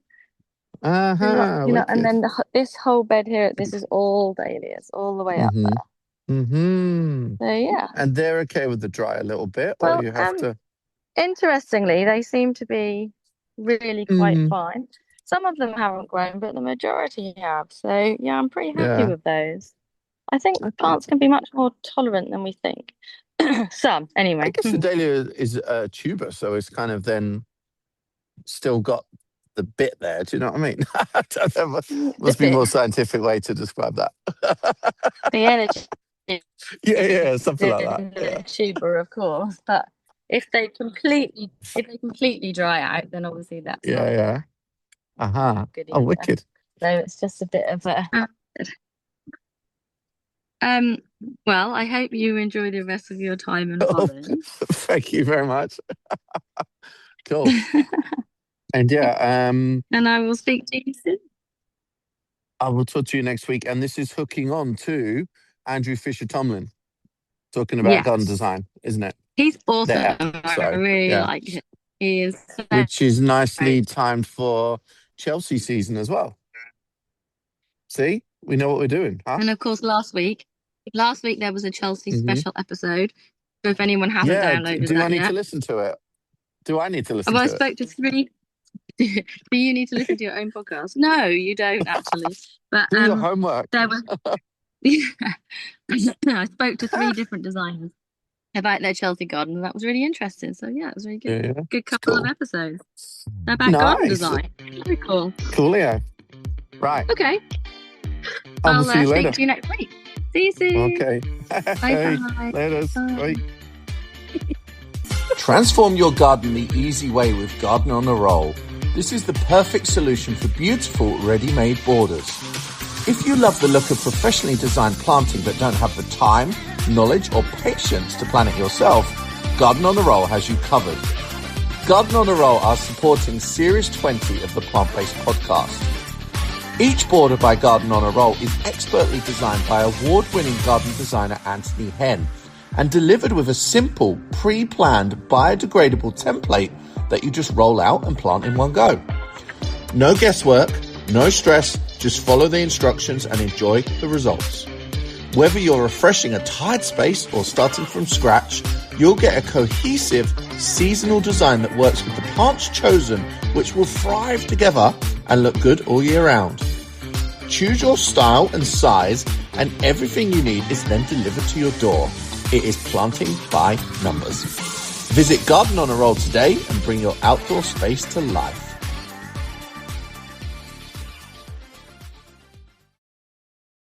then this whole bed here, this is all dahlias, all the way up there. Mm-hmm. So yeah. And they're okay with the dry a little bit, well, or you have to. Interestingly, they seem to be really quite fine. Some of them haven't grown, but the majority have. So yeah, I'm pretty happy with those. I think plants can be much more tolerant than we think. Some, anyway. I guess the dahlia is a tuber, so it's kind of then still got the bit there. Do you know what I mean? Must be a more scientific way to describe that. The energy. Yeah, something like that. Yeah. Tuber, of course, but if they completely dry out, then obviously that's good Oh, either. wicked. So it's just a bit of a. Well, I hope you enjoy the rest of your time in Holland. Thank you very much. Cool. And and I will speak to you soon. I will talk to you next week. And this is hooking on to Andrew Fisher-Tomlin, talking about garden design, isn't it? He's awesome. I really like him. He is, which is nicely timed for Chelsea season as well. See, we know what we're doing, huh? And of course, last week there was a Chelsea special episode. So if anyone hasn't downloaded do I need to listen to it? Do I need to listen to it? I spoke to 3. Do you need to listen to your own podcast? No, you don't actually. But do your homework. There was. I spoke to 3 different designers about their Chelsea garden, and that was really interesting. So yeah, it was really good. Yeah, good couple of episodes about garden design. Very cool. Coolio. Right. Okay. I'll see you later. Speak to you next week. See you soon. Okay. Bye. Later. Bye. Transform your garden the easy way with Garden on a Roll. This is the perfect solution for beautiful ready-made borders. If you love the look of professionally designed planting but don't have the time, knowledge or patience to plan it yourself, Garden on a Roll has you covered. Garden on a Roll are supporting Series 20 of the Plant-Based Podcast. Each border by Garden on a Roll is expertly designed by award-winning garden designer Anthony Henn and delivered with a simple, pre-planned, biodegradable template that you just roll out and plant in one go. No guesswork, no stress, just follow the instructions and enjoy the results. Whether you're refreshing a tired space or starting from scratch, you'll get a cohesive, seasonal design that works with the plants chosen, which will thrive together and look good all year round. Choose your style and size, and everything you need is then delivered to your door. It is planting by numbers. Visit Garden on a Roll today and bring your outdoor space to life.